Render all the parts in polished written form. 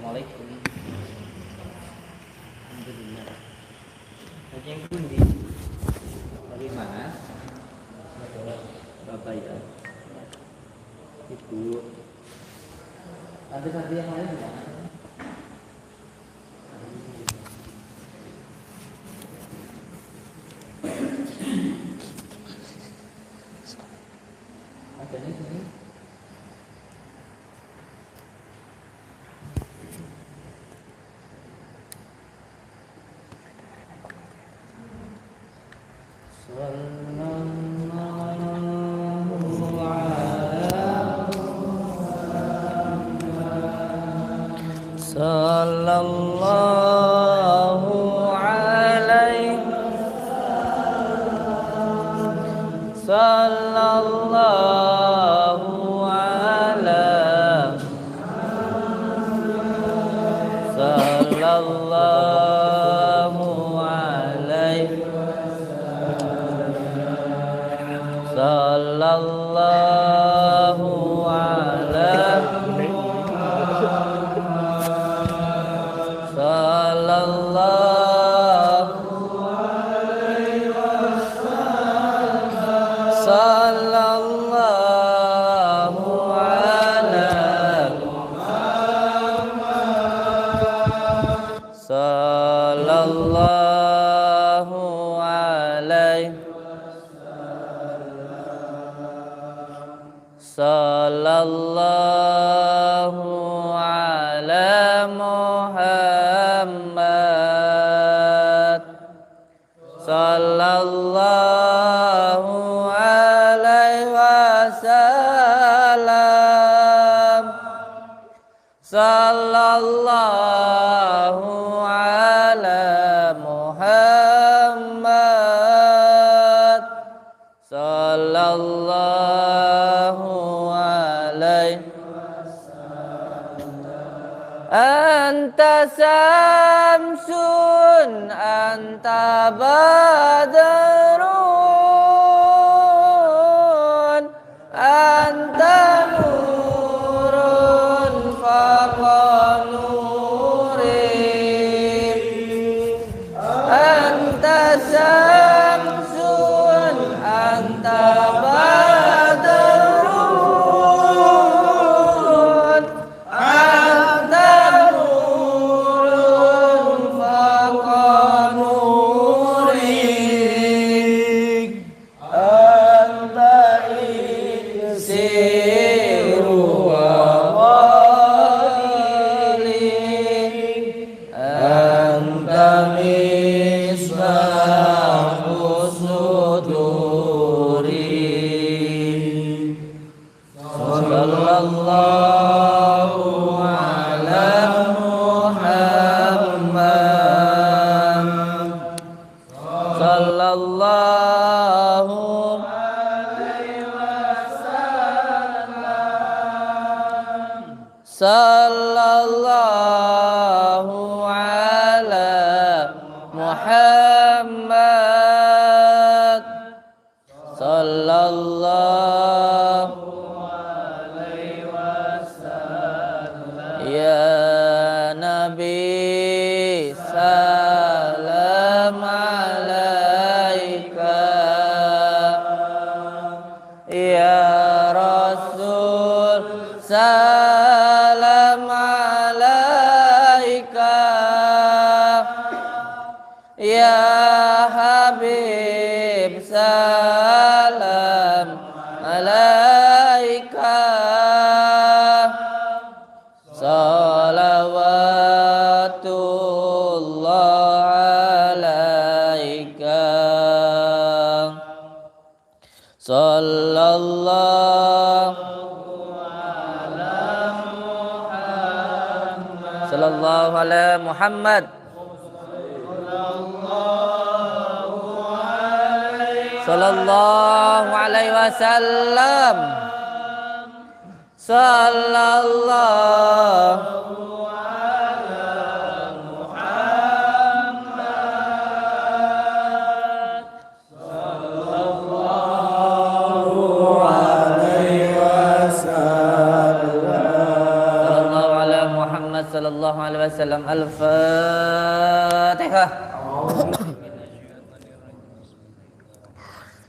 Assalamualaikum. Alhamdulillah. Haji yang pundi? Dari mana? Bapak ya. Ibu. Ada santri yang lain tidak? Ada di sini. Sallallahu alaihi sallallahu ala sallallahu alaihi sallallahu ala sallallahu alaihi sallallahu ala Muhammad sallallahu alaihi wasallam sallallahu ala Muhammad sallallahu alaihi anta samsun anta badrun anta nurun faqa nuri anta samsun anta badrun anta nurun faqa nuri anta iksiru wa wali anta misbahu suduri sallallahu ala Muhammad sallallahu alaihi wasallam sallallahu ala Muhammad sallallahu alaihi wasallam ya Nabi salam alaika ya Rasul salam alaika ya Habib salam alaika salawatullah alaika sallallahu ala Muhammad sallallahu alaihi wasallam sallallahu sallallahu alaihi wasallam. Al-Fatihah.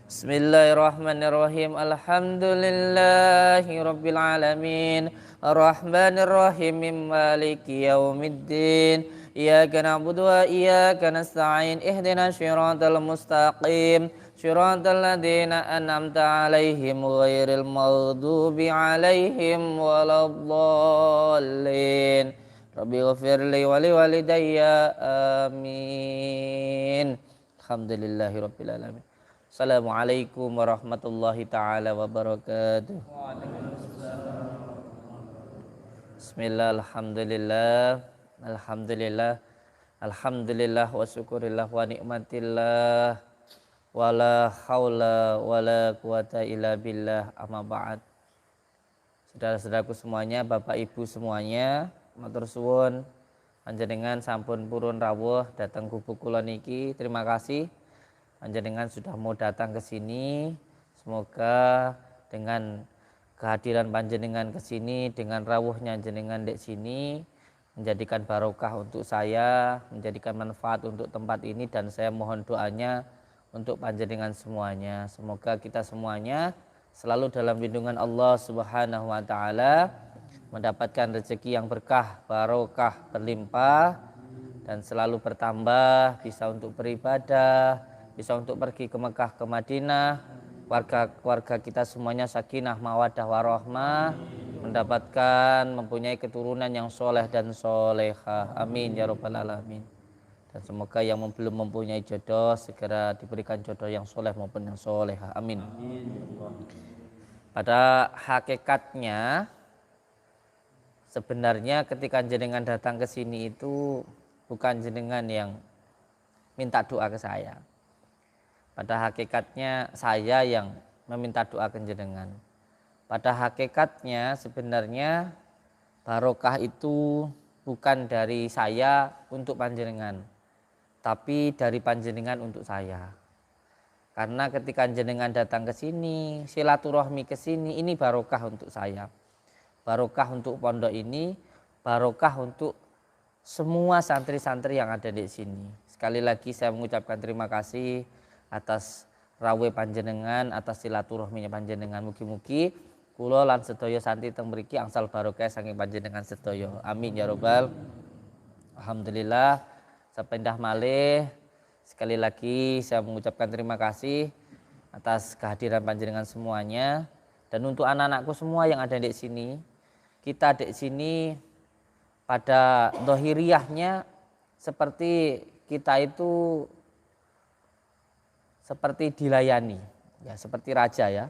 Bismillahirrahmanirrahim. Alhamdulillahi rabbil alamin. Ar-Rahmanir Rahim. Maliki yaumiddin. Iyyaka na'budu wa iyyaka nasta'in. Ihdinas shiratal mustaqim. Shiratal ladzina an'amta 'alaihim ghairil maghdubi 'alaihim waladdallin. Rabbi ighfirli wa liwalidayya. Amin. Alhamdulillahi rabbil alamin. Assalamualaikum warahmatullahi ta'ala wabarakatuh. Bismillah, alhamdulillah. Alhamdulillah. Alhamdulillah wa syukurillah wa nikmatillah. Wala haula wala quwata illa billah, amma ba'd. Saudara-saudaraku semuanya, Bapak Ibu semuanya, matur suwun panjenengan sampun purun rawuh datang gubuk kula niki. Terima kasih panjenengan sudah mau datang ke sini. Semoga dengan kehadiran panjenengan ke sini, dengan rawuhnya jenengan di sini, menjadikan barokah untuk saya, menjadikan manfaat untuk tempat ini, dan saya mohon doanya untuk panjenengan semuanya. Semoga kita semuanya selalu dalam lindungan Allah Subhanahu wa taala, mendapatkan rezeki yang berkah, barokah, berlimpah, dan selalu bertambah, bisa untuk beribadah, bisa untuk pergi ke Mekah, ke Madinah, keluarga kita semuanya sakinah, mawaddah, warahmah, mendapatkan, mempunyai keturunan yang soleh dan solehah. Amin ya rabbal alamin. Dan semoga yang belum mempunyai jodoh segera diberikan jodoh yang soleh maupun yang solehah. Amin. Pada hakikatnya sebenarnya ketika jenengan datang ke sini itu bukan jenengan yang minta doa ke saya. Pada hakikatnya saya yang meminta doa ke jenengan. Pada hakikatnya sebenarnya barokah itu bukan dari saya untuk panjenengan, tapi dari panjenengan untuk saya. Karena ketika jenengan datang ke sini, silaturahmi ke sini, ini barokah untuk saya. Barokah untuk pondok ini, barokah untuk semua santri-santri yang ada di sini. Sekali lagi saya mengucapkan terima kasih atas rawuh panjenengan, atas silaturahminya panjenengan. Mugi-mugi kula lan sedaya santri teng mriki angsal barokah saking panjenengan sedaya. Amin ya robbal. Alhamdulillah. Sepindah malih, sekali lagi saya mengucapkan terima kasih atas kehadiran panjenengan semuanya, dan untuk anak-anakku semua yang ada di sini. Kita di sini pada dohiriyahnya seperti kita itu seperti dilayani, ya seperti raja ya.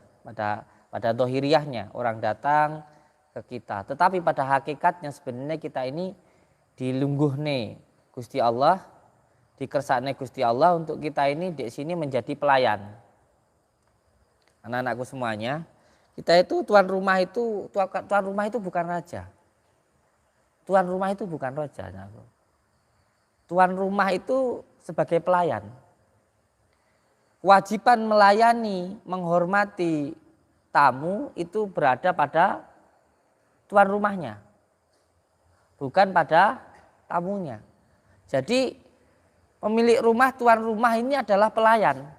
Pada dohiriyahnya orang datang ke kita, tetapi pada hakikatnya sebenarnya kita ini dilungguhne Gusti Allah, dikersakne Gusti Allah untuk kita ini di sini menjadi pelayan. Anak-anakku semuanya, kita itu tuan rumah itu bukan raja. Tuan rumah itu bukan raja. Tuan rumah itu sebagai pelayan. Kewajiban melayani, menghormati tamu itu berada pada tuan rumahnya, bukan pada tamunya. Jadi pemilik rumah, tuan rumah ini adalah pelayan.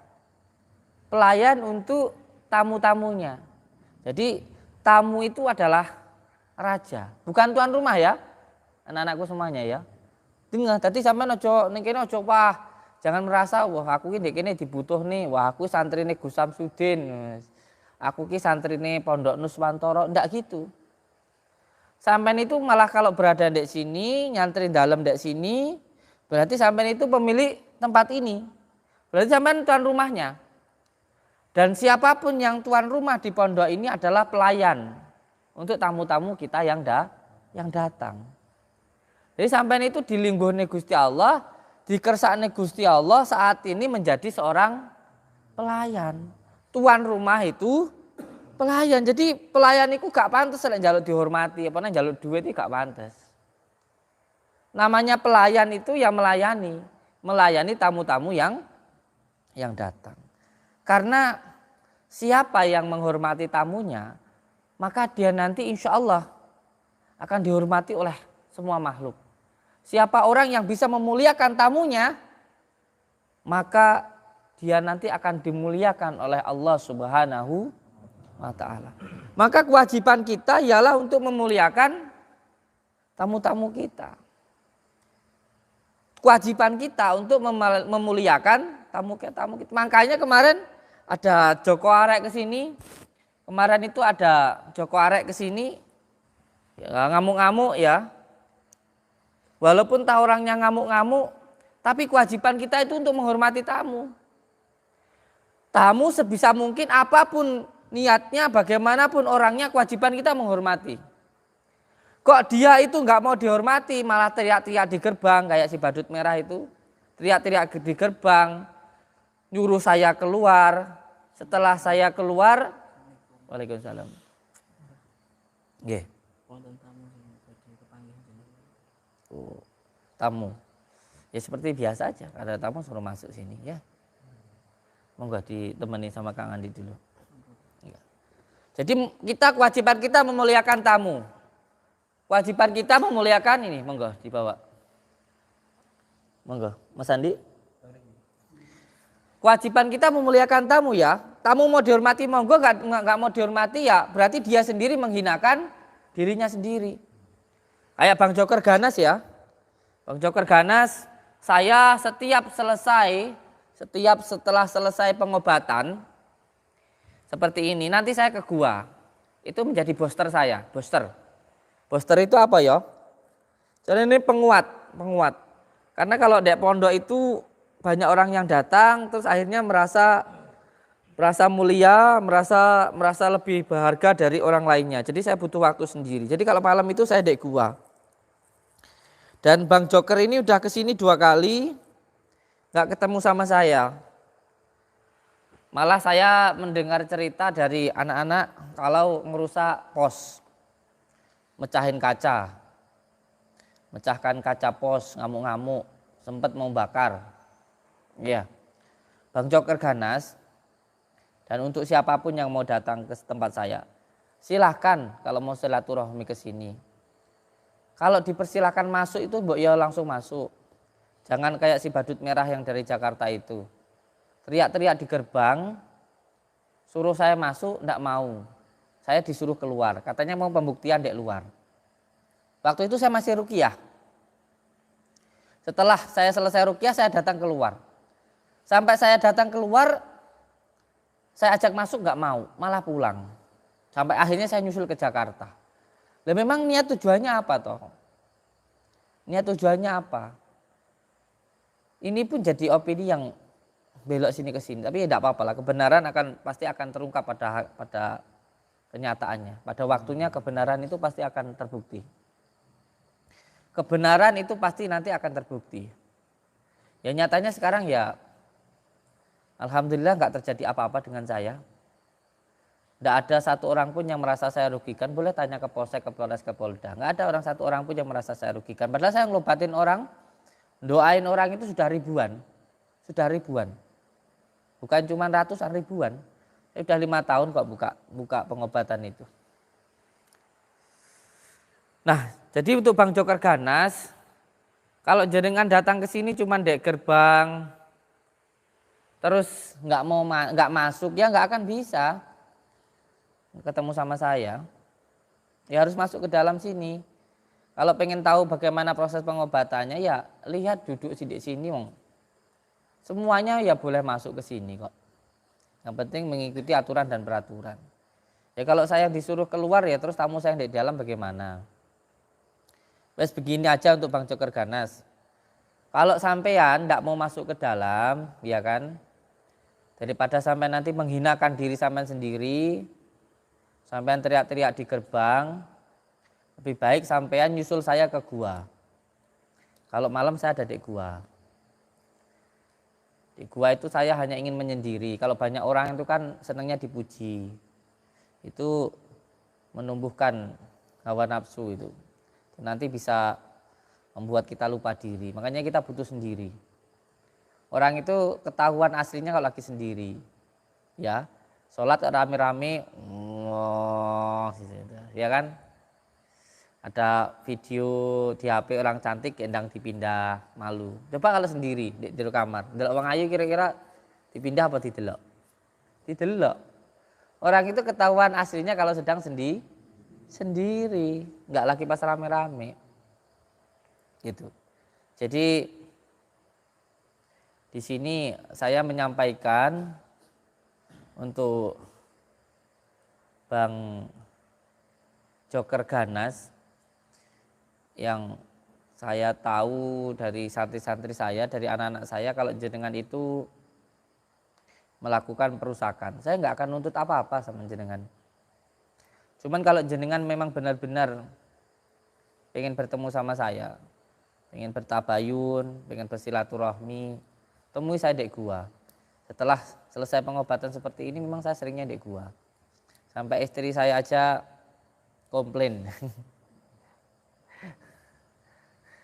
Pelayan untuk tamu-tamunya. Jadi tamu itu adalah raja, bukan tuan rumah ya. Anak-anakku semuanya ya. Dengar, tadi sampean ojo ning kene ojo wah, jangan merasa wah aku iki ndek kene dibutuh nih, wah aku santrine Gus Samsudin. Aku ki santrine Pondok Nuswantoro, ndak gitu. Sampean itu malah kalau berada di sini, nyantri dalam di sini, berarti sampean itu pemilik tempat ini. Berarti sampean tuan rumahnya. Dan siapapun yang tuan rumah di pondok ini adalah pelayan untuk tamu-tamu kita yang datang. Jadi sampean itu dilingguhne Gusti Allah, dikersakne Gusti Allah saat ini menjadi seorang pelayan. Tuan rumah itu pelayan. Jadi pelayan itu gak pantas lek njaluk dihormati, apa nang njaluk duit itu gak pantas. Namanya pelayan itu ya melayani tamu-tamu yang datang. Karena siapa yang menghormati tamunya, maka dia nanti insya Allah akan dihormati oleh semua makhluk. siapa orang yang bisa memuliakan tamunya, maka dia nanti akan dimuliakan oleh Allah Subhanahu wa ta'ala. Maka kewajiban kita ialah untuk memuliakan tamu-tamu kita. Kewajiban kita untuk memuliakan tamu kita. Makanya kemarin ada Joko Arek ke sini. Kemarin itu ada Joko Arek ke sini. Ya, ngamuk-ngamuk ya. Walaupun tahu orangnya ngamuk-ngamuk, tapi kewajiban kita itu untuk menghormati tamu. Tamu sebisa mungkin apapun niatnya, bagaimanapun orangnya, kewajiban kita menghormati. Kok dia itu nggak mau dihormati, malah teriak-teriak di gerbang kayak si badut merah itu, teriak-teriak di gerbang, nyuruh saya keluar. Setelah saya keluar, waalaikumsalam. Nggih. Oh, tamu. Ya seperti biasa aja, ada tamu suruh masuk sini ya. Monggo ditemani sama Kang Andi dulu. Ya. Jadi kewajiban kita memuliakan tamu. Kewajiban kita memuliakan ini, monggo dibawa. Monggo, Mas Andi. Kewajiban kita memuliakan tamu ya. Tamu mau dihormati monggo, nggak mau dihormati ya berarti dia sendiri menghinakan dirinya sendiri. Kayak Bang Joker Ganas ya. Bang Joker Ganas, saya setelah selesai pengobatan seperti ini, nanti saya ke gua. Itu menjadi booster saya, booster. Booster itu apa ya? Jadi ini penguat. Karena kalau di pondok itu banyak orang yang datang, terus akhirnya merasa mulia, merasa lebih berharga dari orang lainnya. Jadi saya butuh waktu sendiri. Jadi kalau malam itu saya di gua. Dan Bang Joker ini udah kesini 2 kali, nggak ketemu sama saya. Malah saya mendengar cerita dari anak-anak kalau ngerusak pos. Mecahkan kaca pos, ngamuk-ngamuk, sempat mau bakar. Ya, Bang Joker Ganas. Dan untuk siapapun yang mau datang ke tempat saya, silahkan kalau mau silaturahmi ke sini. Kalau dipersilahkan masuk itu mbok ya langsung masuk. Jangan kayak si badut merah yang dari Jakarta itu. Teriak-teriak di gerbang, suruh saya masuk, enggak mau. Saya disuruh keluar, katanya mau pembuktian di luar. Waktu itu saya masih ruqyah. Setelah saya selesai ruqyah, saya datang keluar. Sampai saya datang keluar, saya ajak masuk enggak mau, malah pulang. Sampai akhirnya saya nyusul ke Jakarta. Lah memang niat tujuannya apa toh? Niat tujuannya apa? Ini pun jadi opini yang belok sini ke sini, tapi ya enggak apa-apa lah. Kebenaran pasti akan terungkap pada kenyataannya. Pada waktunya kebenaran itu pasti akan terbukti. Kebenaran itu pasti nanti akan terbukti. Ya nyatanya sekarang ya alhamdulillah enggak terjadi apa-apa dengan saya. Enggak ada satu orang pun yang merasa saya rugikan. Boleh tanya ke Polsek, ke Polres, ke Polda. Enggak ada satu orang pun yang merasa saya rugikan. Padahal saya ngelobatin orang, doain orang itu sudah ribuan. Bukan cuma ratusan, ribuan. Saya sudah 5 tahun kok buka pengobatan itu. Nah, jadi untuk Bang Joker Ganas, kalau jenengan datang ke sini cuma di gerbang, terus nggak masuk, ya nggak akan bisa ketemu sama saya. Ya harus masuk ke dalam sini. Kalau pengen tahu bagaimana proses pengobatannya, ya lihat duduk di sini, Wong. Semuanya ya boleh masuk ke sini kok. Yang penting mengikuti aturan dan peraturan. Ya kalau saya disuruh keluar ya terus tamu saya di dalam bagaimana? Wes begini aja untuk Bang Joker Ganas. Kalau sampean tidak mau masuk ke dalam, ya kan? Daripada sampai nanti menghinakan diri sampean sendiri, sampean teriak-teriak di gerbang, lebih baik sampean nyusul saya ke gua. Kalau malam saya ada di gua. Di gua itu saya hanya ingin menyendiri. Kalau banyak orang itu kan senangnya dipuji. Itu menumbuhkan hawa nafsu itu. Nanti bisa membuat kita lupa diri. Makanya kita butuh sendiri. Orang itu ketahuan aslinya kalau lagi sendiri. Ya, sholat rame-rame, ya kan? Ada video di HP orang cantik endang dipindah, malu. Coba kalau sendiri di kamar, delok wong ayu kira-kira dipindah apa didelok? Didelok. Orang itu ketahuan aslinya kalau sedang sendiri, nggak lagi pas rame-rame. Gitu. Jadi di sini saya menyampaikan untuk Bang Joker Ganas yang saya tahu dari santri-santri saya, dari anak-anak saya, kalau jenengan itu melakukan perusakan, saya nggak akan nuntut apa-apa sama jenengan. Cuman kalau jenengan memang benar-benar pengen bertemu sama saya, pengen bertabayun, pengen bersilaturahmi, temui saya di gua. Setelah selesai pengobatan seperti ini, memang saya seringnya di gua. Sampai istri saya aja komplain.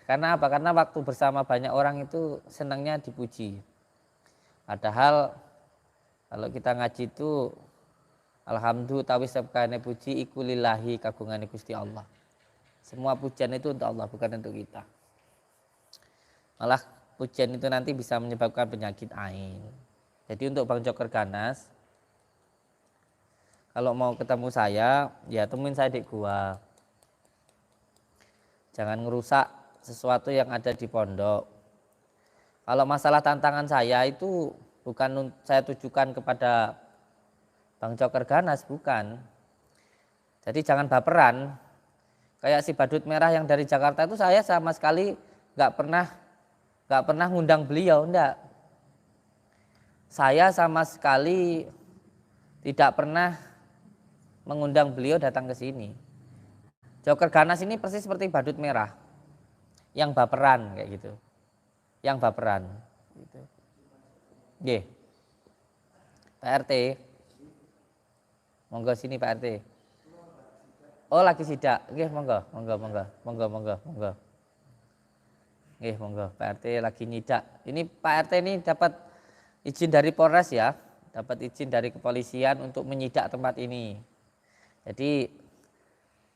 Karena apa? Karena waktu bersama banyak orang itu senangnya dipuji. Padahal kalau kita ngaji itu alhamdulillah tawis sabkane puji iku lillahi kagungane Gusti Allah. Semua pujian itu untuk Allah, bukan untuk kita. Malah pujian itu nanti bisa menyebabkan penyakit ain. Jadi untuk Bang Joker Ganas, kalau mau ketemu saya, ya temuin saya di gua. Jangan ngerusak sesuatu yang ada di pondok. Kalau masalah tantangan saya itu bukan saya tujukan kepada Bang Joker Ganas, bukan. Jadi jangan baperan. Kayak si badut merah yang dari Jakarta itu saya sama sekali nggak pernah ngundang beliau, enggak. Saya sama sekali tidak pernah mengundang beliau datang ke sini. Joker Ganas ini persis seperti badut merah yang baperan kayak gitu, yang baperan. Gitu. Nggih, Pak RT, monggo sini Pak RT. Oh lagi sidak, nggih monggo. Nggih monggo, Pak RT lagi nyidak. Ini Pak RT ini dapat izin dari Polres ya, dapat izin dari kepolisian untuk menyidak tempat ini. Jadi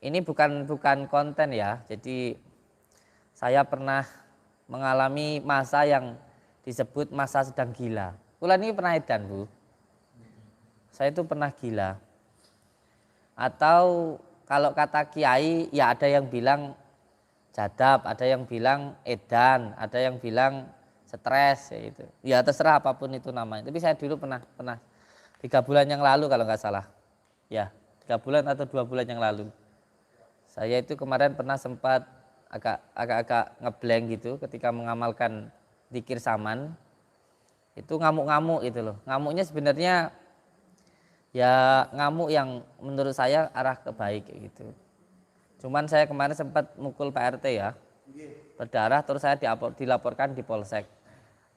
ini bukan konten ya, jadi saya pernah mengalami masa yang disebut masa sedang gila. Kula ini pernah edan, Bu. Saya itu pernah gila. Atau kalau kata kiai ya ada yang bilang jadab, ada yang bilang edan, ada yang bilang stres ya itu. Ya terserah apapun itu namanya. Tapi saya dulu pernah 3 bulan yang lalu kalau nggak salah. Ya, 3 bulan atau 2 bulan yang lalu. Saya itu kemarin pernah sempat agak ngeblank gitu ketika mengamalkan zikir saman. Itu ngamuk-ngamuk gitu loh. Ngamuknya sebenarnya ya ngamuk yang menurut saya arah ke baik gitu. Cuman saya kemarin sempat mukul Pak RT ya, berdarah, terus saya dilaporkan di Polsek.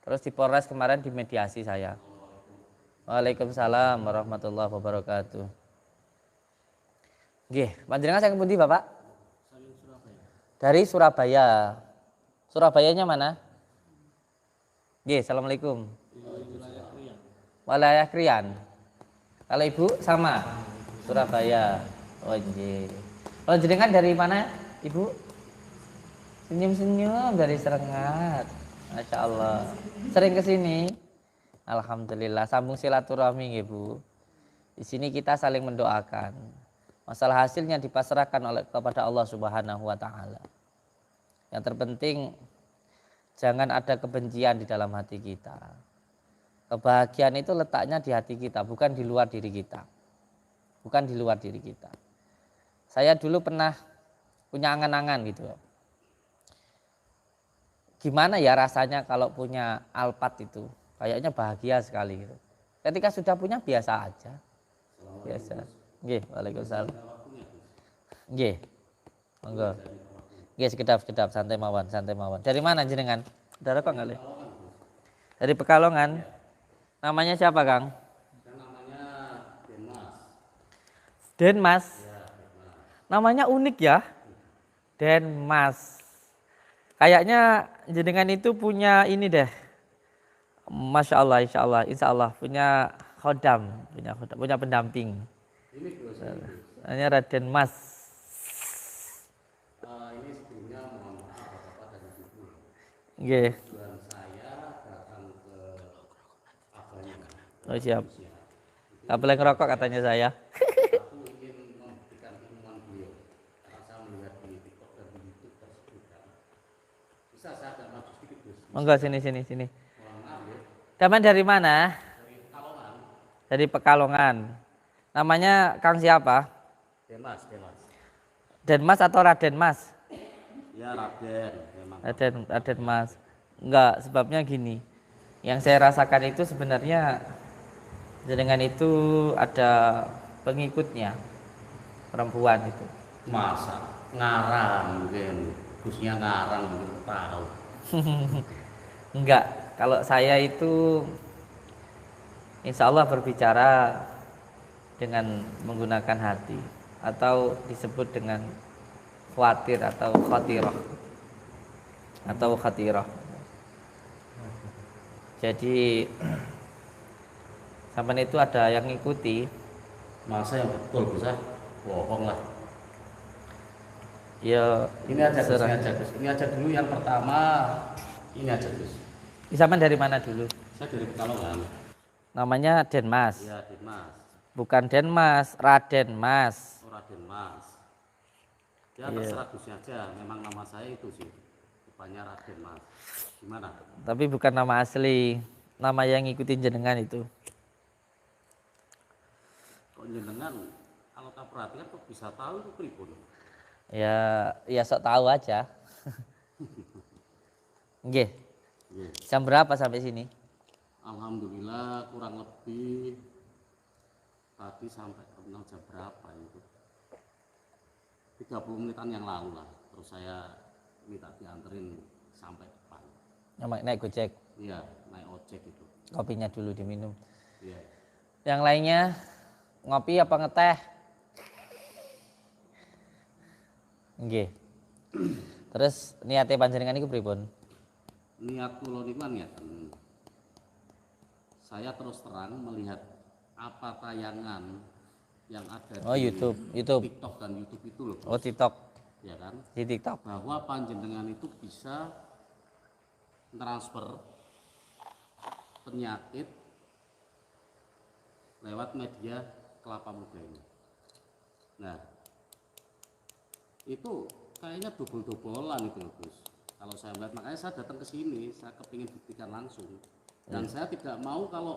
Terus di Polres kemarin dimediasi saya. Waalaikumsalam warahmatullahi wabarakatuh. Nggih, panjenengan saya kepundi Bapak? Dari Surabaya. Surabayanya mana? Nggih, assalamualaikum. Wilayah Krian. Kalau Ibu sama? Surabaya. Oh nggih. Kalau jenengan dari mana, Ibu? Senyum-senyum dari Serengat. Masya Allah. Sering ke sini? Alhamdulillah. Sambung silaturahmi nggih, Bu. Di sini kita saling mendoakan. Masalah hasilnya dipasrahkan kepada Allah Subhanahu wa taala. Yang terpenting jangan ada kebencian di dalam hati kita. Kebahagiaan itu letaknya di hati kita, bukan di luar diri kita. Bukan di luar diri kita. Saya dulu pernah punya angan-angan gitu. Gimana ya rasanya kalau punya Alphard itu? Kayaknya bahagia sekali gitu. Ketika sudah punya biasa aja. Biasa. Nggih, waalaikumsalam. Nggih. Monggo. Nggih, sekedap santai mawon. Dari mana jenengan? Saudara kok nggak? Dari Pekalongan. Namanya siapa, Kang? Namanya Denmas. Denmas. Namanya unik ya. Denmas. Kayaknya jenengan itu punya ini deh. Masya Allah, insya Allah punya khodam, punya pendamping. Namanya Raden Mas. Nggih. Tujuan saya datang ke abahnya. Oh siap. Gak boleh ngerokok katanya saya. Aku ingin membuktikan ilmuwan beliau. Karena saya melihat di TikTok dan di YouTube tersebut kan. Bisa saya agak maju sedikit Gus. Monggo sini. Mohon maaf ya. Daman dari mana? Dari Pekalongan. Dari Pekalongan. Namanya Kang siapa? Demas. Denmas atau Raden Mas? Ya Raden, memang. Raden Mas. Enggak, sebabnya gini. Yang saya rasakan itu sebenarnya jenengan itu ada pengikutnya, perempuan itu. Masa ngarang mungkin, Gusnya ngarang mungkin tahu. Enggak, kalau saya itu insya Allah berbicara dengan menggunakan hati atau disebut dengan khawatir atau khatirah. Jadi sampai itu ada yang ngikuti. Masa yang betul Gus? Bohong lah. Ya Ini aja Gus, ini aja dulu yang pertama. Ini aja Gus. Sampai dari mana dulu? Saya dari Pekalongan. Namanya Denmas. Iya, Denmas. Bukan Denmas, Raden Mas. Oh, Raden Mas. Ya Iya. terserah Gusnya aja. Memang nama saya itu sih. Rupanya Raden Mas. Gimana? Tapi bukan nama asli. Nama yang ngikutin jenengan itu. Kok jenengan kalau tak perhatikan kok bisa tahu itu pripun? Ya sok tahu aja. Nggih. Iya. Jam berapa sampai sini? Alhamdulillah kurang lebih tadi sampai terminal jam berapa itu? 30 menitan yang lalu lah. Terus saya minta dianterin sampai depan. Naik Gojek. Iya, naik ojek itu. Kopinya dulu diminum. Iya. Yang lainnya ngopi apa ngeteh? Nggih. Terus niate panjenengan iku pripun? Niat kula niku kan ngeten. Saya terus terang melihat apa tayangan yang ada di YouTube. TikTok dan YouTube itu loh. Oh, TikTok. Ya kan? Di TikTok. Bahwa panjenengan itu bisa transfer penyakit lewat media kelapa muda ini. Nah, itu kayaknya dobol-dobolan itu loh Gus. Kalau saya melihat, makanya saya datang ke sini, saya kepingin buktikan langsung. Dan saya tidak mau kalau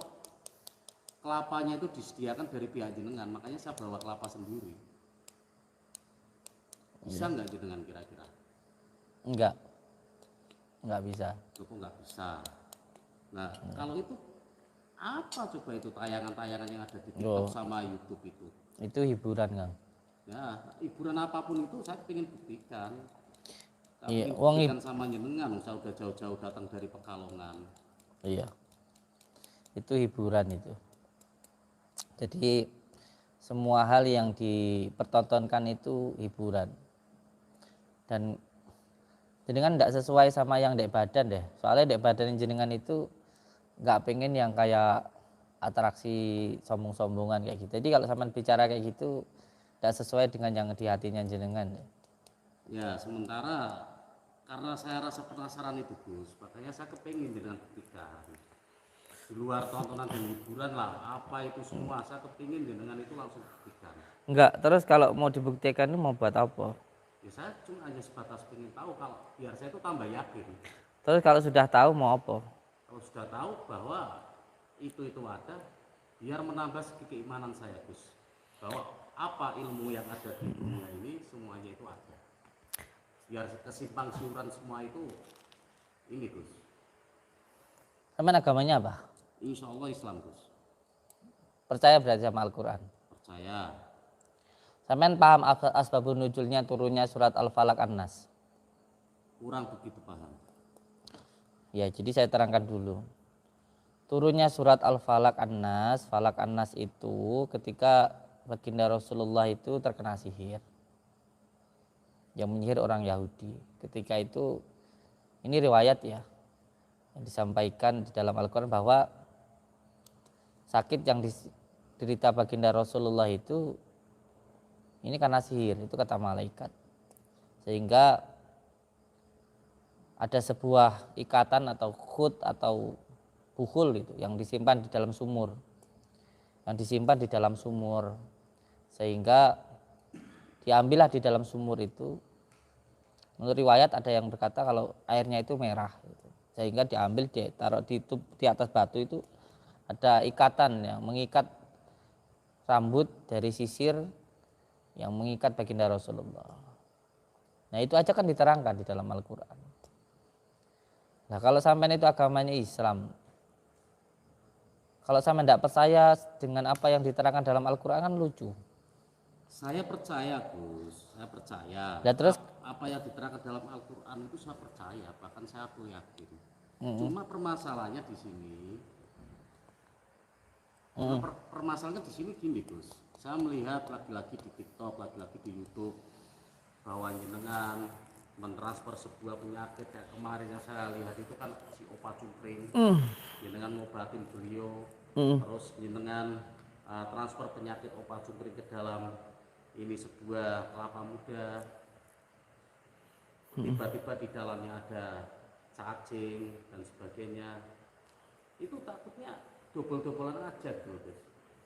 kelapanya itu disediakan dari pihak jenengan, makanya saya bawa kelapa sendiri. Bisa nggak jenengan kira-kira? Enggak bisa. Cukup nggak bisa. Nah, kalau itu apa coba itu tayangan-tayangan yang ada di TikTok sama YouTube itu? Itu hiburan, Kang. Ya, hiburan apapun itu saya ingin buktikan. Iya, Ingin wong buktikan sama jenengan, saya udah jauh-jauh datang dari Pekalongan. Iya. Itu hiburan itu. Jadi semua hal yang dipertontonkan itu hiburan. Dan jenengan tidak sesuai sama yang dek badan deh. Soalnya dek badan jenengan itu nggak pengen yang kayak atraksi sombong-sombongan kayak gitu. Jadi kalau sampean bicara kayak gitu tidak sesuai dengan yang di hatinya jenengan. Ya, sementara karena saya rasa penasaran itu Gus, makanya saya kepingin dengan buktikan. Di luar tontonan dan hiburan lah, apa itu semua, saya kepingin dengan itu langsung buktikan. Enggak, terus kalau mau dibuktikan itu mau buat apa? Ya saya cuma hanya sebatas pengen tahu kalau biar saya itu tambah yakin. Terus kalau sudah tahu mau apa? Kalau sudah tahu bahwa itu ada, biar menambah segi keimanan saya Gus. Bahwa apa ilmu yang ada di dunia ini semuanya itu ada. Biar kesimpang siuran semua itu ini Gus. Sampean agamanya apa? Insya Allah Islam Gus. Percaya berarti sama Al-Quran? Percaya. Sampean paham asbabun nuzulnya turunnya surat Al-Falaq An-Nas? Kurang begitu paham. Ya, jadi saya terangkan dulu. Turunnya surat Al-Falaq An-Nas, Falaq An-Nas itu ketika baginda Rasulullah itu terkena sihir. Yang menyihir orang Yahudi. Ketika itu, ini riwayat ya, yang disampaikan di dalam Al-Quran bahwa sakit yang diderita baginda Rasulullah itu ini karena sihir, itu kata malaikat. Sehingga ada sebuah ikatan atau khut atau bukhul itu yang disimpan di dalam sumur. Yang disimpan di dalam sumur. Sehingga diambillah di dalam sumur itu. Menurut riwayat ada yang berkata kalau airnya itu merah gitu. Sehingga diambil ditaruh di atas batu itu ada ikatan yang mengikat rambut dari sisir yang mengikat baginda Rasulullah. Nah itu aja kan diterangkan di dalam Al-Quran. Nah kalau sampean itu agamanya Islam, kalau sampean tidak percaya dengan apa yang diterangkan dalam Al-Quran kan lucu. Saya percaya Gus, saya percaya. Nah, terus apa yang diterangkan dalam Al-Quran itu saya percaya, bahkan saya pun yakin. Cuma permasalahannya di sini, permasalahannya di sini gini Gus. Saya melihat lagi-lagi di TikTok, lagi-lagi di YouTube bahwa jenengan mentransfer sebuah penyakit kayak kemarin yang saya lihat itu kan si Opa Cungkring, jenengan ngobatin beliau, terus jenengan transfer penyakit Opa Cungkring ke dalam ini sebuah kelapa muda, tiba-tiba di dalamnya ada cacing dan sebagainya. Itu takutnya dobel-dobelan aja gitu.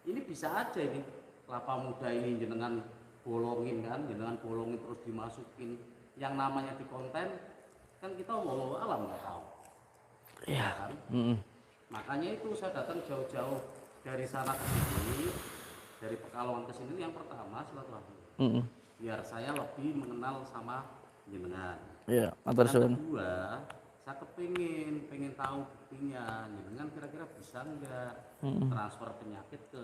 Ini bisa aja ini kelapa muda ini jenengan bolongin kan, jenengan bolongin terus dimasukin yang namanya di konten kan kita walau alam nggak tahu. Ya kan? Makanya itu saya datang jauh-jauh dari sana ke sini, dari Pekalongan ke sini yang pertama silaturahmi. Biar saya lebih mengenal sama jenengan. Iya, yang kedua, saya pengen tahu buktinya, jenengan kira-kira bisa nggak transfer penyakit ke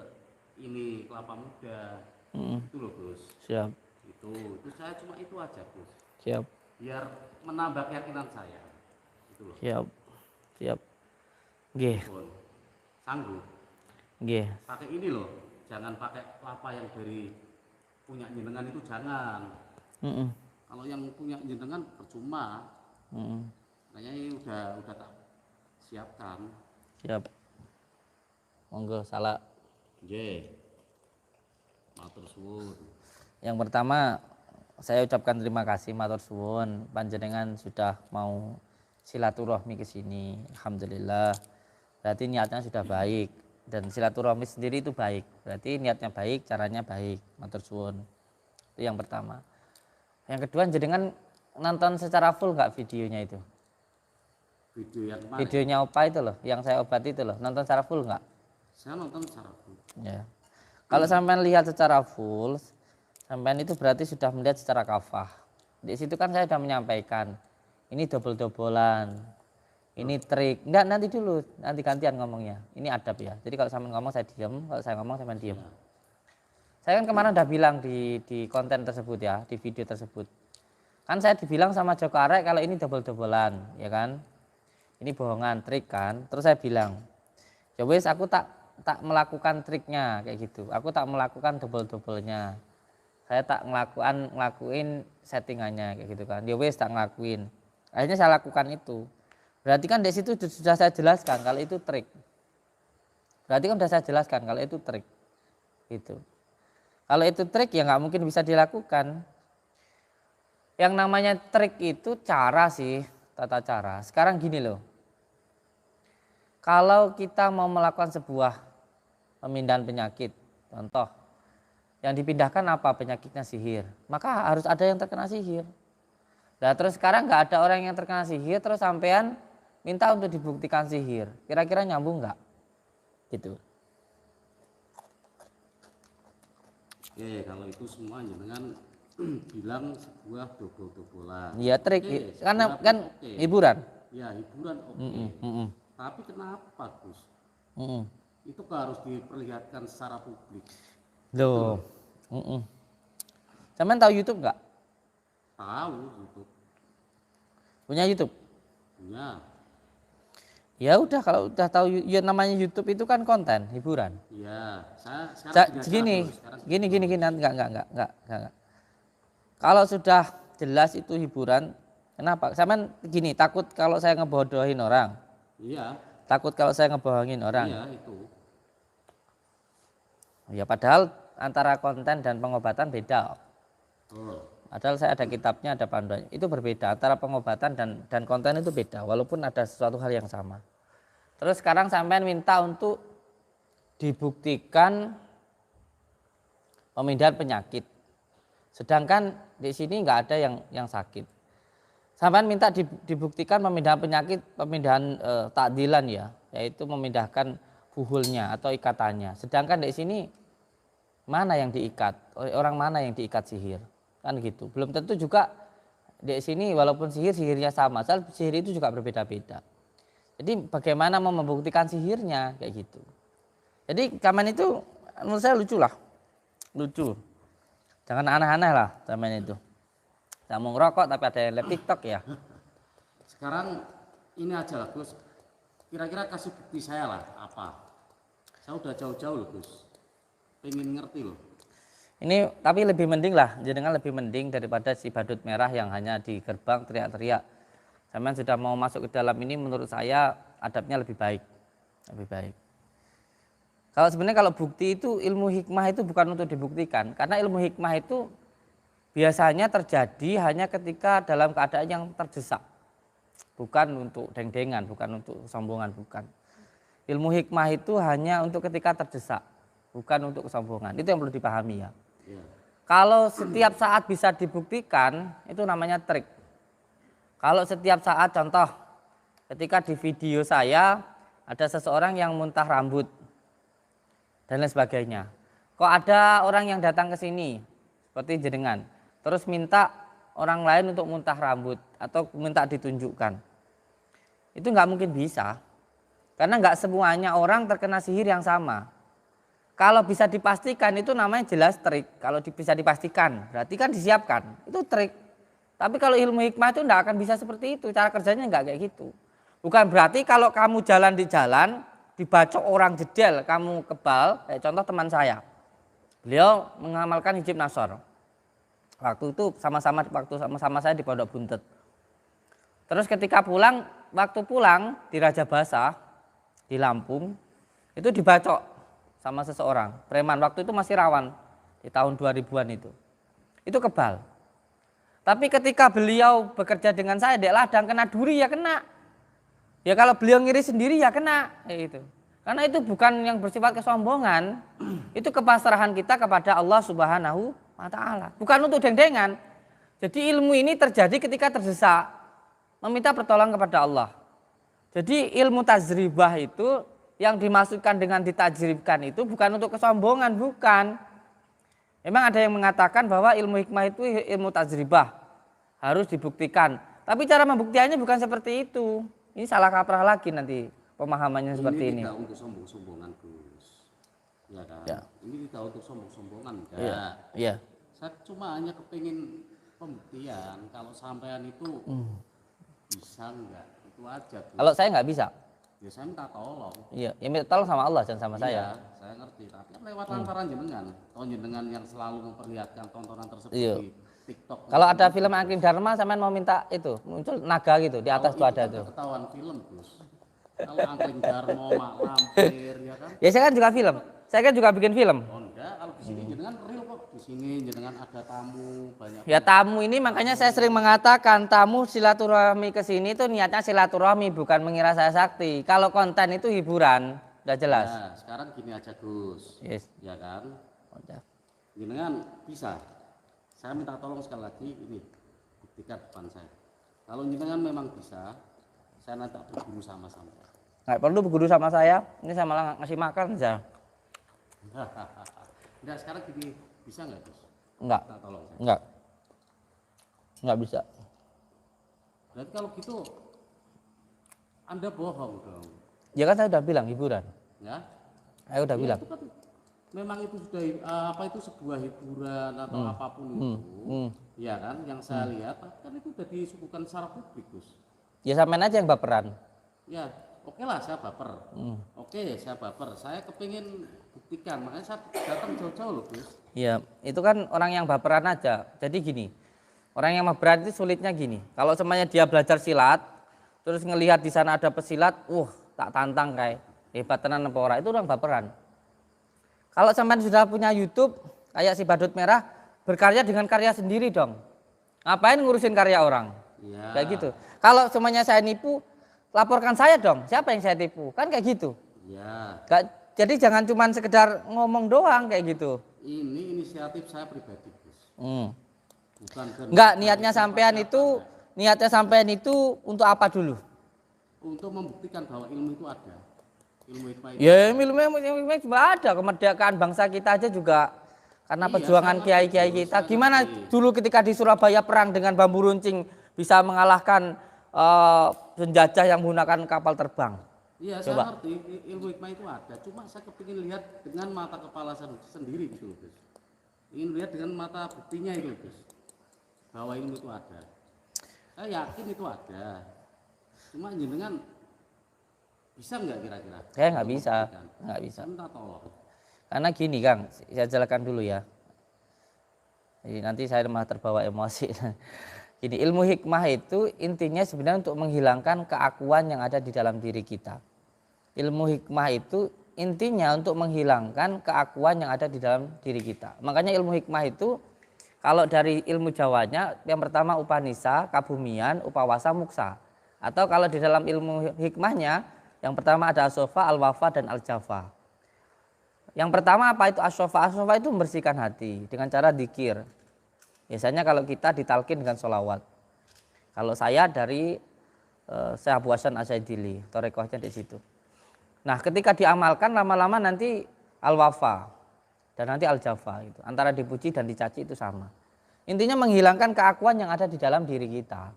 ini kelapa muda. Itu loh Gus. Siap. Itu saya cuma itu aja Gus. Siap. Biar menambah keyakinan saya. Itu loh. Siap. Nggih. Sanggup. Nggih. Pakai ini loh, jangan pakai kelapa yang dari punya jenengan itu jangan. Kalau yang punya jenengan percuma. Kayaknya ini udah tak siapkan. Siap. Monggo salah. Nggih. Matur suwun. Yang pertama saya ucapkan terima kasih matur suwun panjenengan sudah mau silaturahmi ke sini. Alhamdulillah. Berarti niatnya sudah baik dan silaturahmi sendiri itu baik. Berarti niatnya baik, caranya baik. Matur suwun. Itu yang pertama. Yang kedua jenengan nonton secara full nggak videonya itu? Video yang mana? Videonya Opa itu loh, yang saya obati itu loh. Nonton secara full nggak? Saya nonton secara full. Ya. Kalau sampean lihat secara full, sampean itu berarti sudah melihat secara kafah. Di situ kan saya sudah menyampaikan, ini dobel-dobolan, ini trik. Enggak, nanti dulu, nanti gantian ngomongnya. Ini adab ya. Jadi kalau sampean ngomong saya diam, kalau saya ngomong sampean diam. Saya kan kemarin udah bilang di konten tersebut ya, di video tersebut. Kan saya dibilang sama Joko Arek kalau ini dobel-dobolan, ya kan? Ini bohongan, trik kan. Terus saya bilang, ya wes aku tak melakukan triknya kayak gitu. Aku tak melakukan dobel-dobelnya. Saya tak ngelakuin settingannya kayak gitu kan. Ya wes tak ngelakuin. Akhirnya saya lakukan itu. Berarti kan di situ sudah saya jelaskan kalau itu trik. Berarti kan sudah saya jelaskan kalau itu trik. Gitu. Kalau itu trik ya nggak mungkin bisa dilakukan. Yang namanya trik itu cara sih, tata cara. Sekarang gini loh. Kalau kita mau melakukan sebuah pemindahan penyakit, contoh, yang dipindahkan apa? Penyakitnya sihir. Maka harus ada yang terkena sihir. Nah terus sekarang nggak ada orang yang terkena sihir, terus sampean minta untuk dibuktikan sihir. Kira-kira nyambung nggak? Gitu. Oke, kalau itu semua jenengan bilang sebuah dobol-dobolan. Iya trik, karena kan hiburan. Ya hiburan Tapi kenapa Gus? Itu harus diperlihatkan secara publik. Loh. Sampean tahu YouTube nggak? Tahu YouTube. Punya YouTube? Punya. Ya udah kalau udah tahu ya namanya YouTube itu kan konten hiburan. Iya, saya gini, enggak. Kalau sudah jelas itu hiburan, kenapa? Sampean gini, takut kalau saya ngebodohin orang. Iya. Takut kalau saya ngebohongin orang. Iya, itu. Ya padahal antara konten dan pengobatan beda. Padahal saya ada kitabnya, ada panduannya. Itu berbeda antara pengobatan dan konten itu beda, walaupun ada sesuatu hal yang sama. Terus sekarang sampean minta untuk dibuktikan pemindahan penyakit. Sedangkan di sini nggak ada yang sakit. Sampean minta dibuktikan pemindahan penyakit, pemindahan takdilan ya, yaitu memindahkan buhulnya atau ikatannya. Sedangkan di sini mana yang diikat? Orang mana yang diikat sihir? Kan gitu. Belum tentu juga di sini walaupun sihirnya sama, asal sihir itu juga berbeda-beda. Jadi bagaimana mau membuktikan sihirnya kayak gitu. Jadi zaman itu menurut saya lucu lah. Lucu. Jangan aneh-aneh lah zaman itu. Saya mau ngerokok tapi ada yang live TikTok ya. Sekarang ini aja lah Gus. Kira-kira kasih bukti saya lah apa? Saya udah jauh-jauh loh Gus. Pengen ngerti loh. Ini tapi lebih mending lah, jenengan lebih mending daripada si badut merah yang hanya di gerbang teriak-teriak. Sampean sudah mau masuk ke dalam ini menurut saya adabnya lebih baik. Lebih baik. Kalau sebenarnya kalau bukti itu ilmu hikmah itu bukan untuk dibuktikan, karena ilmu hikmah itu biasanya terjadi hanya ketika dalam keadaan yang terdesak. Bukan untuk deng-dengan, bukan untuk kesombongan, bukan. Ilmu hikmah itu hanya untuk ketika terdesak, bukan untuk kesombongan. Itu yang perlu dipahami ya. Kalau setiap saat bisa dibuktikan, itu namanya trik. Kalau setiap saat, contoh, ketika di video saya ada seseorang yang muntah rambut dan lain sebagainya. Kok ada orang yang datang ke sini seperti jenengan, terus minta orang lain untuk muntah rambut atau minta ditunjukkan. Itu nggak mungkin bisa, karena nggak semuanya orang terkena sihir yang sama. Kalau bisa dipastikan itu namanya jelas trik. Kalau bisa dipastikan berarti kan disiapkan, itu trik. Tapi kalau ilmu hikmah itu tidak akan bisa seperti itu, cara kerjanya nggak kayak gitu. Bukan berarti kalau kamu jalan di jalan, dibacok orang jedel, kamu kebal, kayak contoh teman saya. Beliau mengamalkan hijab nasor. Waktu itu sama-sama saya di Pondok Buntet. Terus ketika pulang, waktu pulang di Raja Basah, di Lampung, itu dibacok sama seseorang. Preman, waktu itu masih rawan, di tahun 2000-an itu. Itu kebal. Tapi ketika beliau bekerja dengan saya, dek ladang kena duri ya kena. Ya kalau beliau ngiri sendiri ya kena. Itu. Karena itu bukan yang bersifat kesombongan. Itu kepasrahan kita kepada Allah Subhanahu wa Ta'ala. Bukan untuk deng-dengan. Jadi ilmu ini terjadi ketika terdesak. Meminta pertolongan kepada Allah. Jadi ilmu tajribah itu yang dimaksudkan dengan ditajribkan itu bukan untuk kesombongan, bukan. Memang ada yang mengatakan bahwa ilmu hikmah itu ilmu tajribah, harus dibuktikan. Tapi cara membuktikannya bukan seperti itu. Ini salah kaprah lagi nanti pemahamannya seperti ini. Ini tidak untuk sombong-sombongan Gus. Ya kan? Ya. Ini tidak untuk sombong-sombongan. Ya. Ya. Saya cuma hanya kepingin pembuktian kalau sampean itu bisa enggak. Itu aja Gus. Kalau saya nggak bisa. Ya saya minta tolong. Iya, ya minta tolong sama Allah jangan sama saya. Saya ngerti, tapi kan lewat lantaran jenengan. Jenengan yang selalu memperlihatkan tontonan tersebut di TikTok. Kalau ada film Angkin Dharma, sampean mau minta itu muncul naga gitu di atas tuh ada tuh. Ketahuan film Gus. Kalau Angkin Dharma, Mak Lampir, ya kan? Ya saya kan juga film. Saya kan juga bikin film. Oh enggak, kalau di sini jenengan real kok. Di sini jenengan ada tamu banyak. Ya tamu ini makanya saya sering mengatakan tamu silaturahmi ke sini tuh niatnya silaturahmi bukan mengira saya sakti. Kalau konten itu hiburan, udah jelas. Nah, sekarang gini aja Gus. Yes. Ya kan? Udah. Jenengan bisa. Saya minta tolong sekali lagi ini buktikan depan saya. Kalau jenengan memang bisa, saya nanti berguru sama-sama. Nggak perlu berguru sama saya. Ini saya malah ngasih makan aja. Enggak, sekarang gini, bisa nggak Gus? Enggak. Minta tolong saya. Enggak bisa. Berarti kalau gitu Anda bohong dong. Ya kan saya udah bilang hiburan. Ya? Saya udah bilang. Itu kan memang itu sudah itu sebuah hiburan atau apapun itu. Ya kan, yang saya lihat kan itu sudah disuguhkan secara publik Gus. Ya sampean aja yang baperan. Ya, oke lah saya baper. Oke, saya baper. Saya kepingin buktikan, makanya saya datang jauh-jauh loh Gus. Iya, itu kan orang yang baperan aja. Jadi gini, orang yang baperan itu sulitnya gini. Kalau semuanya dia belajar silat, terus ngelihat di sana ada pesilat, tak tantang kayak hebat tenan apa ora, itu orang baperan. Kalau sampean sudah punya YouTube, kayak si badut merah, berkarya dengan karya sendiri dong. Ngapain ngurusin karya orang? Ya. Kayak gitu. Kalau semuanya saya nipu, laporkan saya dong. Siapa yang saya tipu? Kan kayak gitu. Ya. Jadi jangan cuma sekedar ngomong doang kayak gitu. Ini inisiatif saya pribadi, Gus. Bukan Enggak, dari niatnya sampean itu untuk apa dulu? untuk membuktikan bahwa ilmu itu ada. Ilmu hikmah itu Ya, ada. ilmu juga ada. Kemerdekaan bangsa kita aja juga karena Iya, perjuangan saya ngerti, kiai-kiai Gus, kita. saya Gimana ngerti. dulu ketika di Surabaya perang dengan bambu runcing bisa mengalahkan penjajah yang menggunakan kapal terbang? Iya, saya Coba. ngerti ilmu hikmah itu ada. Cuma saya kepingin lihat dengan mata kepala saya sendiri gitu loh, Gus. Ingin lihat dengan mata buktinya itu, Gus. Bahwa ilmu itu ada. Saya yakin itu ada. Cuma jenengan bisa nggak kira-kira? Saya nggak untuk bisa, membuktikan? nggak bisa. Saya minta tolong. Karena gini Kang, saya jelaskan dulu ya. Jadi nanti saya malah terbawa emosi. Gini, ilmu hikmah itu intinya sebenarnya untuk menghilangkan keakuan yang ada di dalam diri kita. Ilmu hikmah itu intinya untuk menghilangkan keakuan yang ada di dalam diri kita. Makanya ilmu hikmah itu kalau dari ilmu Jawanya yang pertama upanisa, kabumian, upawasa, muksa. Atau kalau di dalam ilmu hikmahnya yang pertama ada asofa, al-wafa, dan al-jafa. Yang pertama apa itu asofa? Asofa itu membersihkan hati dengan cara dzikir. Biasanya kalau kita ditalkin dengan sholawat. Kalau saya dari Syekh Abu Hasan Asy-Syadzili, torekohnya di situ. Nah, ketika diamalkan lama-lama nanti al-wafa dan nanti al-jafa itu. Antara dipuji dan dicaci itu sama. Intinya menghilangkan keakuan yang ada di dalam diri kita.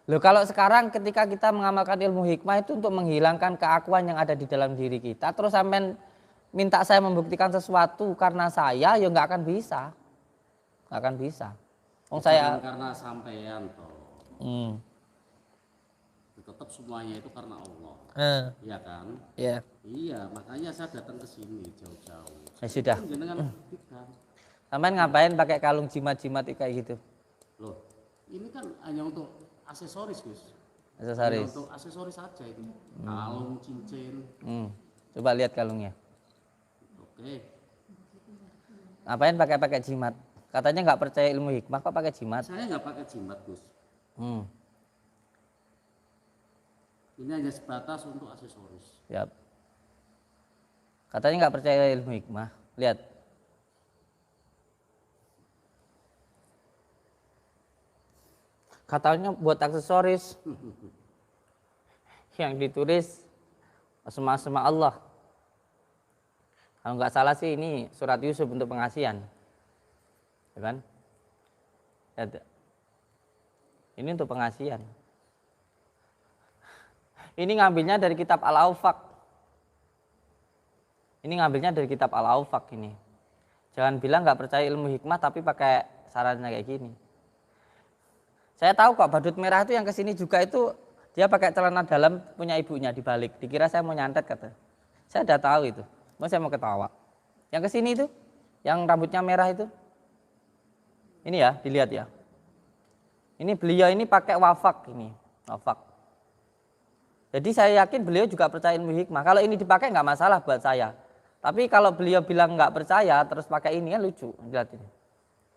Loh, kalau sekarang ketika kita mengamalkan ilmu hikmah itu untuk menghilangkan keakuan yang ada di dalam diri kita, terus sampai minta saya membuktikan sesuatu karena saya, ya nggak akan bisa. Nggak akan bisa. Jangan karena sampean toh. Hmm. Tetap semuanya itu karena Allah. Iya kan? Iya. Iya, makanya saya datang ke sini jauh-jauh. Ya sudah. Jangan buktikan. Sampean ngapain pakai kalung jimat-jimat kayak gitu? Loh, ini kan hanya untuk aksesoris, Gus. Hanya Aksesoris. untuk aksesoris saja itu. Kalung, cincin. Coba lihat kalungnya. Oke. Ngapain pakai jimat? Katanya nggak percaya ilmu hikmah, kok pakai jimat? Saya nggak pakai jimat, Gus. Hmm. Ini hanya sebatas untuk aksesoris. Siap. Katanya nggak percaya ilmu hikmah. Lihat. Katanya buat aksesoris yang ditulis asma-asma Allah. Kalau nggak salah sih ini surat Yusuf untuk pengasihan, ya kan? Lihat. Ini untuk pengasihan. Ini ngambilnya dari kitab Al-Awfaq. Ini ngambilnya dari kitab Al-Awfaq ini. Jangan bilang nggak percaya ilmu hikmah tapi pakai sarannya kayak gini. Saya tahu kok badut merah itu yang kesini juga itu dia pakai celana dalam punya ibunya di balik. Dikira saya mau nyantet kata. Saya udah tahu itu. Mau saya mau ketawa. Yang kesini itu, yang rambutnya merah itu. Ini ya, dilihat ya. Ini beliau ini pakai wafak ini, wafak. Jadi saya yakin beliau juga percaya ilmu hikmah. Kalau ini dipakai nggak masalah buat saya. Tapi kalau beliau bilang nggak percaya terus pakai ini kan lucu. Lihat ini.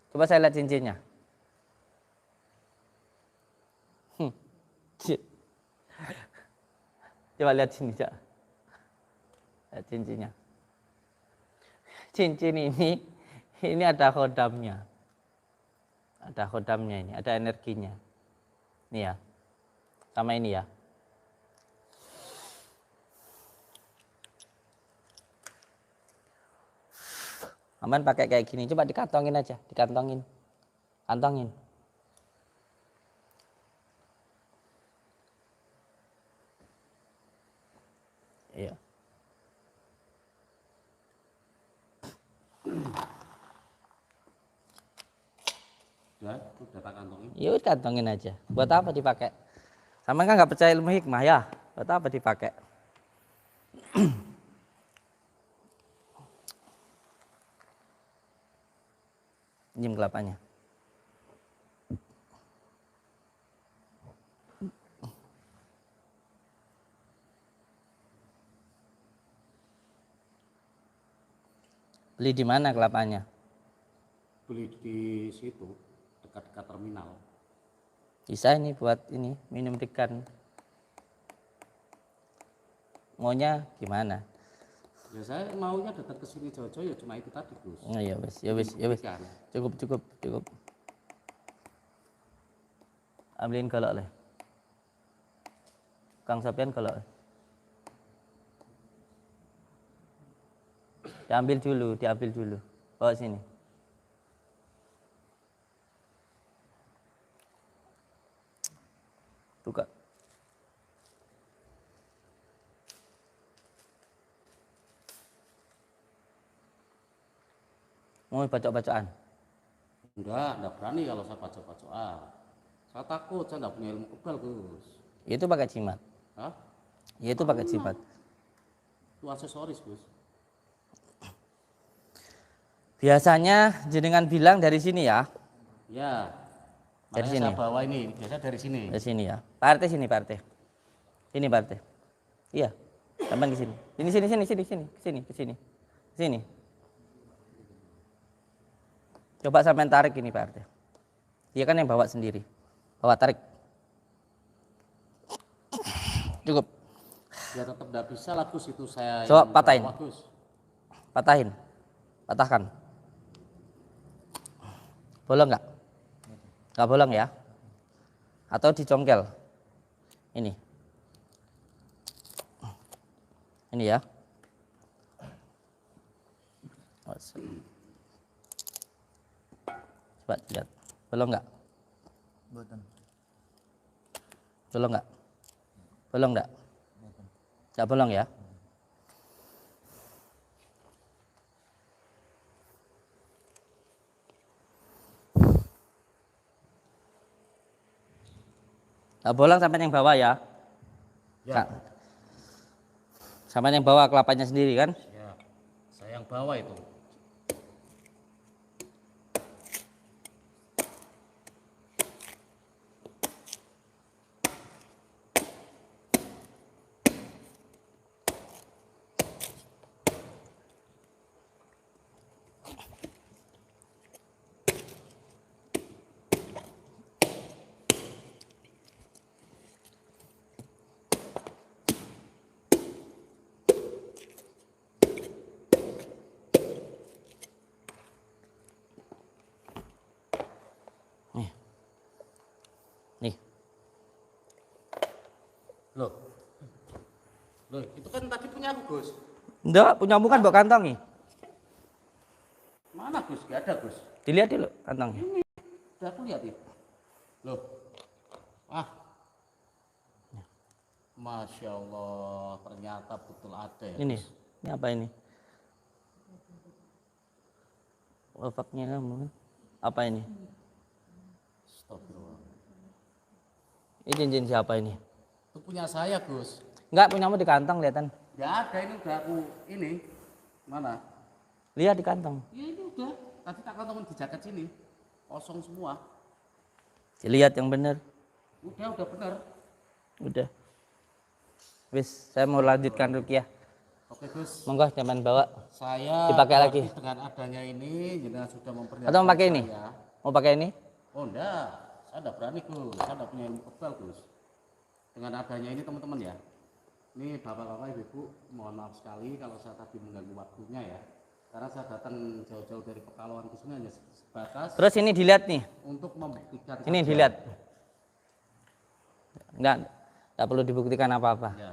Coba saya lihat cincinnya. Coba lihat sini, Cak. Lihat cincinnya. Cincin ini ada khodamnya. Ada khodamnya ini, ada energinya. Ini ya. Sama ini ya. Aman pakai kayak gini, coba dikantongin aja, dikantongin. Kantongin. Iya. Udah tak kantongin. Ya udah kantongin aja. Buat apa dipakai? Sama kan nggak percaya ilmu hikmah ya? Buat apa dipakai? Minjem kelapanya. Beli di mana kelapanya? Beli di situ dekat-dekat terminal. Bisa ini buat ini minum degan. Maunya gimana? Ya saya maunya datang ke sini jauh-jauh ya cuma itu tadi Gus. Oh, ya wes, ya wes, ya wes. Membuktikan. Cukup. Ambilin golok le. Kang Sopian golok. Diambil dulu. Bawa sini. Buka. Mau bacok-bacokan? Enggak berani kalau saya bacok-bacokan. Saya takut, saya enggak punya ilmu kebal Gus. Itu pakai jimat. Hah? Ya itu pakai jimat. Itu aksesoris Gus. Biasanya jenengan bilang dari sini ya. Ya. Dari Makanya sini. saya bawa ini, biasa dari sini. Dari sini ya. Pak RT sini, Pak RT. Ini Pak RT. Iya. Sampai ke sini. Sini. Coba sampai tarik ini Pak RT. Dia kan yang bawa sendiri. Bawa tarik. Cukup. Ya tetap enggak bisa lah Gus, itu saya. Coba patahin. Bawa, Gus. Patahkan. Bolong nggak? Nggak bolong ya? Atau dicongkel? Ini ya. Coba lihat. Bolong nggak? Bolong nggak? Nggak bolong ya? Nggak bolong sampai yang bawah ya? Ya. Sampai yang bawah kelapanya sendiri kan? Ya. Saya yang bawa itu. Nih. Loh, itu kan tadi punya aku Gus. Enggak, punyamu kan bawa kantong nih. Mana Gus? Gak ada Gus. Dilihat dulu kantongnya. Udah aku lihat itu. Loh. Masya Allah, ternyata betul ada ya. Ini, Gus. ini apa ini? Wafaknya kamu kan? Apa ini? Astagfirullah. Ini cincin siapa ini? Itu punya saya Gus. Enggak, punyamu di kantong kelihatan. Gak ada, ini udah aku ini. Mana? Lihat di kantong. Ya ini udah. Tadi tak kantongin di jaket sini. Kosong semua. Lihat yang benar. Udah bener. Udah. Wis, saya mau lanjutkan rukyah. Oke Gus. Monggo jangan bawa. Saya Dipakai lagi. dengan adanya ini jenengan sudah memperlihatkan. Atau mau pakai ini? saya. Mau pakai ini? Oh enggak, saya enggak berani Gus. Saya enggak punya ilmu kebal Gus. Dengan adanya ini teman-teman ya. Ini bapak-bapak ibu-ibu, mohon maaf sekali kalau saya tadi mengganggu waktunya ya. Karena saya datang jauh-jauh dari Pekalongan ke sini hanya sebatas Terus ini dilihat nih. untuk membuktikan. Ini saja. dilihat. Enggak perlu dibuktikan apa-apa. Ya.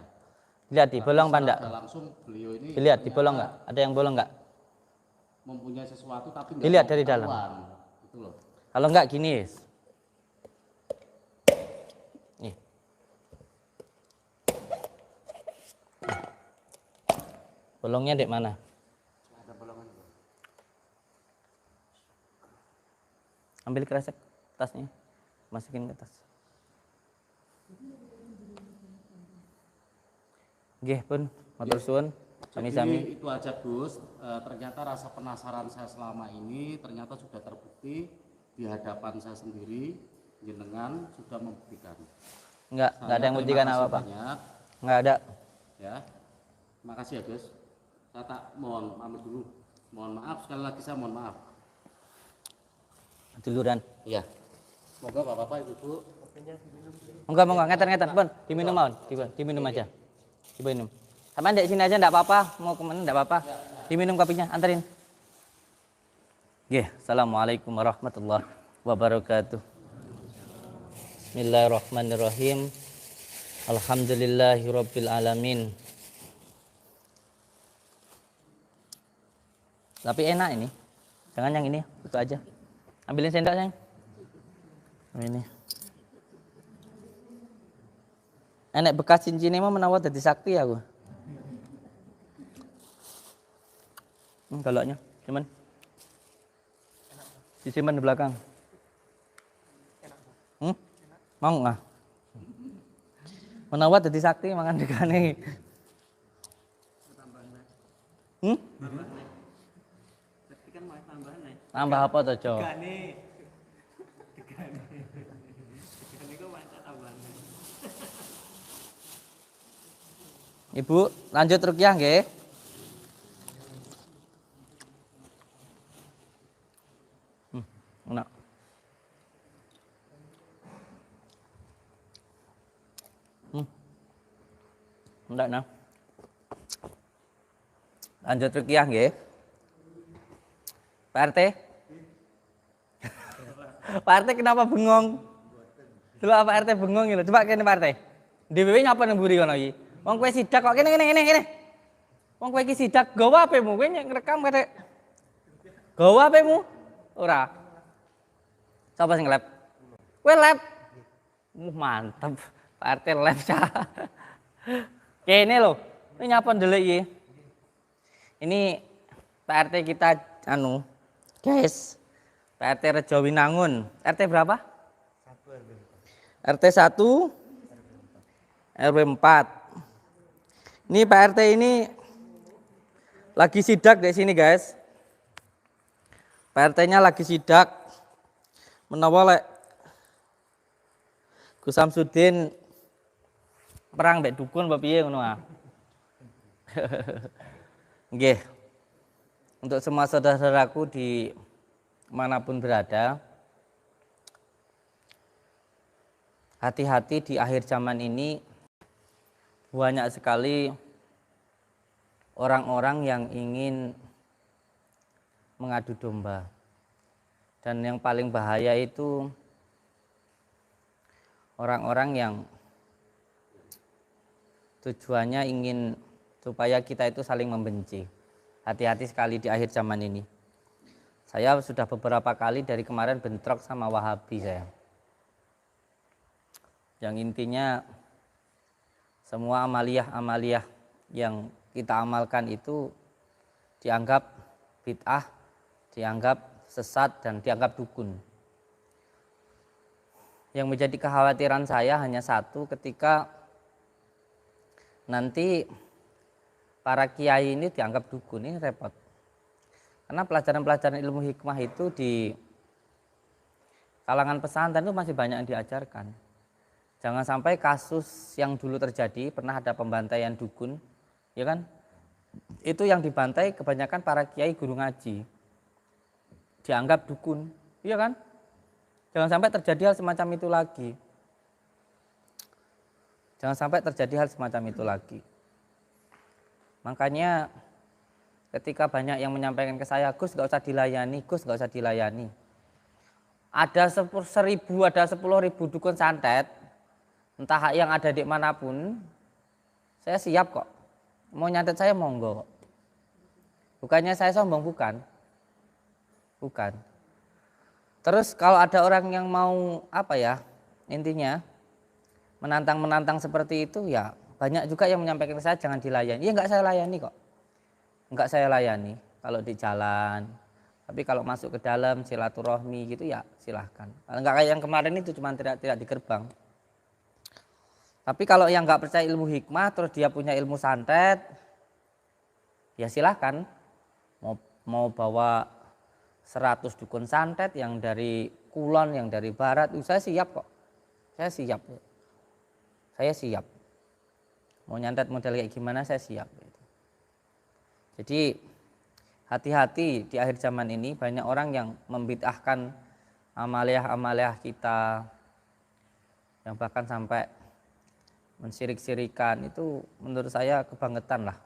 Lihat di bolong apa enggak? Langsung beliau ini Dilihat di bolong enggak? Ada yang bolong enggak? mempunyai sesuatu tapi enggak Dilihat mau dari dalam. ketahuan. Gitu loh. Kalau enggak gini. Nih. Bolongnya di mana? Ada bolongan. Ambil kresek tasnya. Masukin ke tas. Nggih pun, matur suwun. Sami-sami. Jadi itu aja Gus. Ternyata rasa penasaran saya selama ini ternyata sudah terbukti di hadapan saya sendiri. Jenengan sudah membuktikan. Enggak ada yang buktikan apa-apa. Banyak. Enggak ada. Ya. Makasih ya Gus. Saya tak mohon pamit dulu. Mohon maaf sekali lagi, saya mohon maaf. Duluran. Iya. Semoga bapak-bapak ibu-ibu Enggak, ngeten, pun diminum mawon, diminum aja. Diminum. Sama di sini aja enggak apa-apa, mau kemana enggak apa-apa. Diminum kopinya, anterin. Nggih, assalamualaikum warahmatullahi wabarakatuh. Bismillahirrahmanirrahim. Alhamdulillahirabbil alamin. Tapi enak ini. Jangan yang ini, itu aja. Ambilin sendok, sayang. Ini. Enek bekas cincinnya mah menawa dadi sakti aku. Galaknya, cuman. Disimpan di belakang. Mau nggak? Menawa dadi sakti mangan degane. Tambah apa to, Jo? Degane kok macet tambahane. Ibu, lanjut rukyah nggih. Enak. Enggak, nah. Lanjut rukyah nggih. Pak RT? Pak RT kenapa bengong? Delok Pak RT bengong gitu. Coba kene Pak RT. Dhewe nyapa nang mburi kono iki. Wong kowe sidak kok kene. Wong kowe iki sidak gawa HP-mu, kowe ngrekam kate. Gawa HP-mu? Ora. Sapa sing lab? Kowe lab. Mantep. Pak RT lab cah. Kene lho. Ini nyapa ndelok iki. Ini Pak RT kita guys. Pak RT Rejo Winangun. RT berapa? 1 RT 1 RW 4. Ini Pak RT ini lagi sidak di sini, guys. Pak RT-nya lagi sidak. Menawa lek Gus Samsudin perang mbek dukun apa piye ngono ah. Nggih. Untuk semua saudara-saudaraku di manapun berada, hati-hati di akhir zaman ini banyak sekali orang-orang yang ingin mengadu domba. Dan yang paling bahaya itu orang-orang yang tujuannya ingin supaya kita itu saling membenci. Hati-hati sekali di akhir zaman ini. Saya sudah beberapa kali dari kemarin bentrok sama Wahabi saya. Yang intinya semua amaliyah yang kita amalkan itu dianggap bid'ah, dianggap sesat, dan dianggap dukun. Yang menjadi kekhawatiran saya hanya satu, ketika nanti para kiai ini dianggap dukun, ini repot. Karena pelajaran-pelajaran ilmu hikmah itu di kalangan pesantren itu masih banyak yang diajarkan. Jangan sampai kasus yang dulu terjadi, pernah ada pembantaian dukun, ya kan? Itu yang dibantai kebanyakan para kiai guru ngaji. Dianggap dukun, iya kan? Jangan sampai terjadi hal semacam itu lagi. Jangan sampai terjadi hal semacam itu lagi. Makanya ketika banyak yang menyampaikan ke saya, Gus gak usah dilayani, Gus gak usah dilayani. Ada 1.000, ada 10.000 dukun santet, entah yang ada di manapun, saya siap kok. Mau nyantet saya monggo. Bukannya saya sombong, bukan. Terus kalau ada orang yang mau intinya menantang seperti itu, ya banyak juga yang menyampaikan ke saya jangan dilayani. Ya enggak saya layani kok. Enggak saya layani kalau di jalan. Tapi kalau masuk ke dalam silaturahmi gitu ya silahkan. Enggak kayak yang kemarin itu cuma tidak di gerbang. Tapi kalau yang enggak percaya ilmu hikmah terus dia punya ilmu santet, ya silahkan. Mau bawa 100 dukun santet yang dari kulon, yang dari barat, saya siap kok. Saya siap. Mau nyantet model kayak gimana saya siap. Jadi hati-hati di akhir zaman ini banyak orang yang membid'ahkan amaliah-amaliah kita yang bahkan sampai mensirik-sirikan, itu menurut saya kebangetan lah.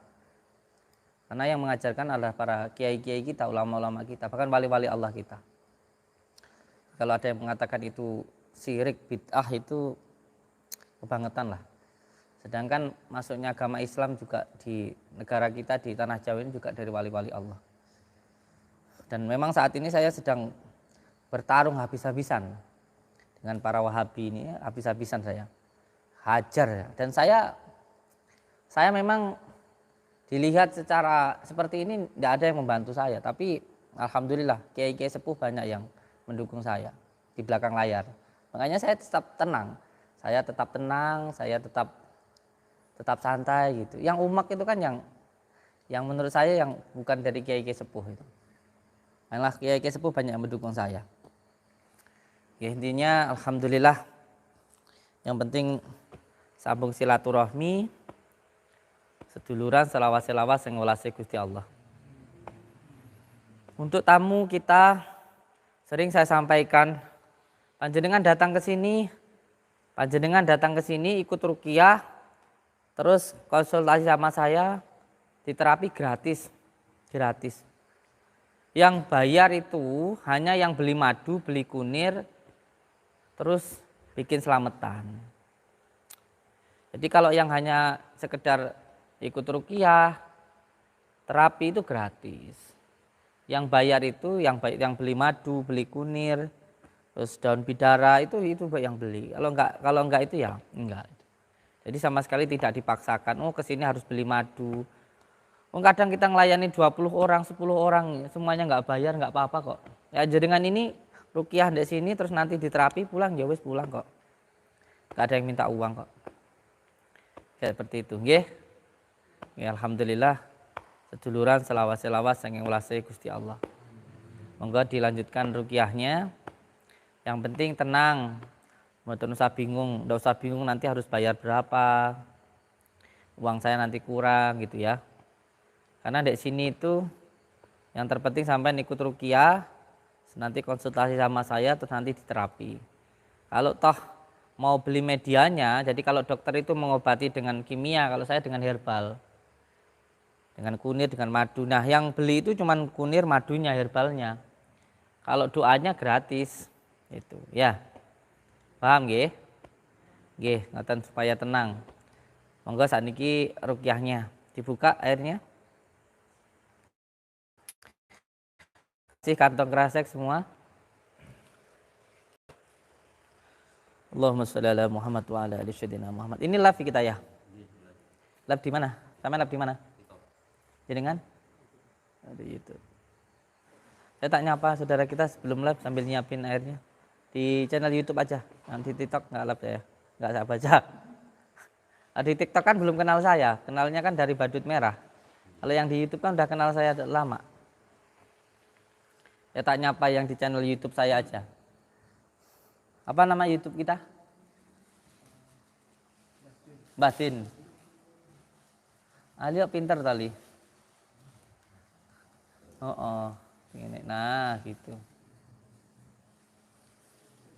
Karena yang mengajarkan adalah para kiai-kiai kita, ulama-ulama kita, bahkan wali-wali Allah kita. Kalau ada yang mengatakan itu syirik, bid'ah, itu kebangetan lah. Sedangkan masuknya agama Islam juga di negara kita, di tanah Jawa ini juga dari wali-wali Allah. Dan memang saat ini saya sedang bertarung habis-habisan dengan para Wahabi ini, habis-habisan saya hajar ya. Dan saya memang dilihat secara seperti ini tidak ada yang membantu saya, tapi alhamdulillah kiai-kiai sepuh banyak yang mendukung saya di belakang layar. Makanya saya tetap tenang, saya tetap santai gitu. Yang umak itu kan yang menurut saya yang bukan dari kiai-kiai sepuh itu. Malah kiai-kiai sepuh banyak yang mendukung saya. Ya, intinya alhamdulillah, yang penting sambung silaturahmi, seduluran selawas-selawas yang ngolase Gusti Allah. Untuk tamu kita sering saya sampaikan, panjenengan datang ke sini ikut ruqyah, terus konsultasi sama saya, diterapi gratis. Yang bayar itu hanya yang beli madu, beli kunir, terus bikin selamatan. Jadi kalau yang hanya sekedar ikut ruqyah, terapi itu gratis. Yang bayar itu yang beli madu, beli kunir, terus daun bidara itu yang beli. Kalau enggak itu ya enggak. Jadi sama sekali tidak dipaksakan. Oh, kesini harus beli madu. Oh, kadang kita ngelayani 20 orang, 10 orang, semuanya enggak bayar, enggak apa-apa kok. Ya dengan ini ruqyah di sini, terus nanti diterapi pulang, ya wis pulang kok. Enggak ada yang minta uang kok. Kayak seperti itu, nggih. Ya, alhamdulillah, seduluran selawas-selawas yang ngulase Gusti Allah. Monggo dilanjutkan ruqyahnya. Yang penting tenang, mboten usah bingung, ndak usah bingung nanti harus bayar berapa, uang saya nanti kurang gitu ya. Karena di sini itu yang terpenting sampai ikut ruqyah, nanti konsultasi sama saya, terus nanti diterapi. Kalau toh mau beli medianya, jadi kalau dokter itu mengobati dengan kimia, kalau saya dengan herbal, dengan kunir, dengan madu. Nah yang beli itu cuma kunir, madunya, herbalnya. Kalau doanya gratis. Itu ya, paham nggih? Nggih, ngoten supaya tenang. Monggo sakniki ruqyahnya dibuka airnya. Kantong kresek semua. Allahumma sholli ala Muhammad wa ala ali sayyidina Muhammad. Ini live kita ya. Live di mana? Sama live di mana? Jenengan? Di YouTube. Saya tak nyapa saudara kita sebelum live sambil nyiapin airnya. Di channel YouTube aja, nanti TikTok nggak live ya, nggak saya baca. Di TikTok kan belum kenal saya, kenalnya kan dari badut merah. Kalau yang di YouTube kan udah kenal saya lama. Ya tak nyapa yang di channel YouTube saya aja. Apa nama YouTube kita? Batin. Lihat pinter tali. Oh, ini, nah gitu.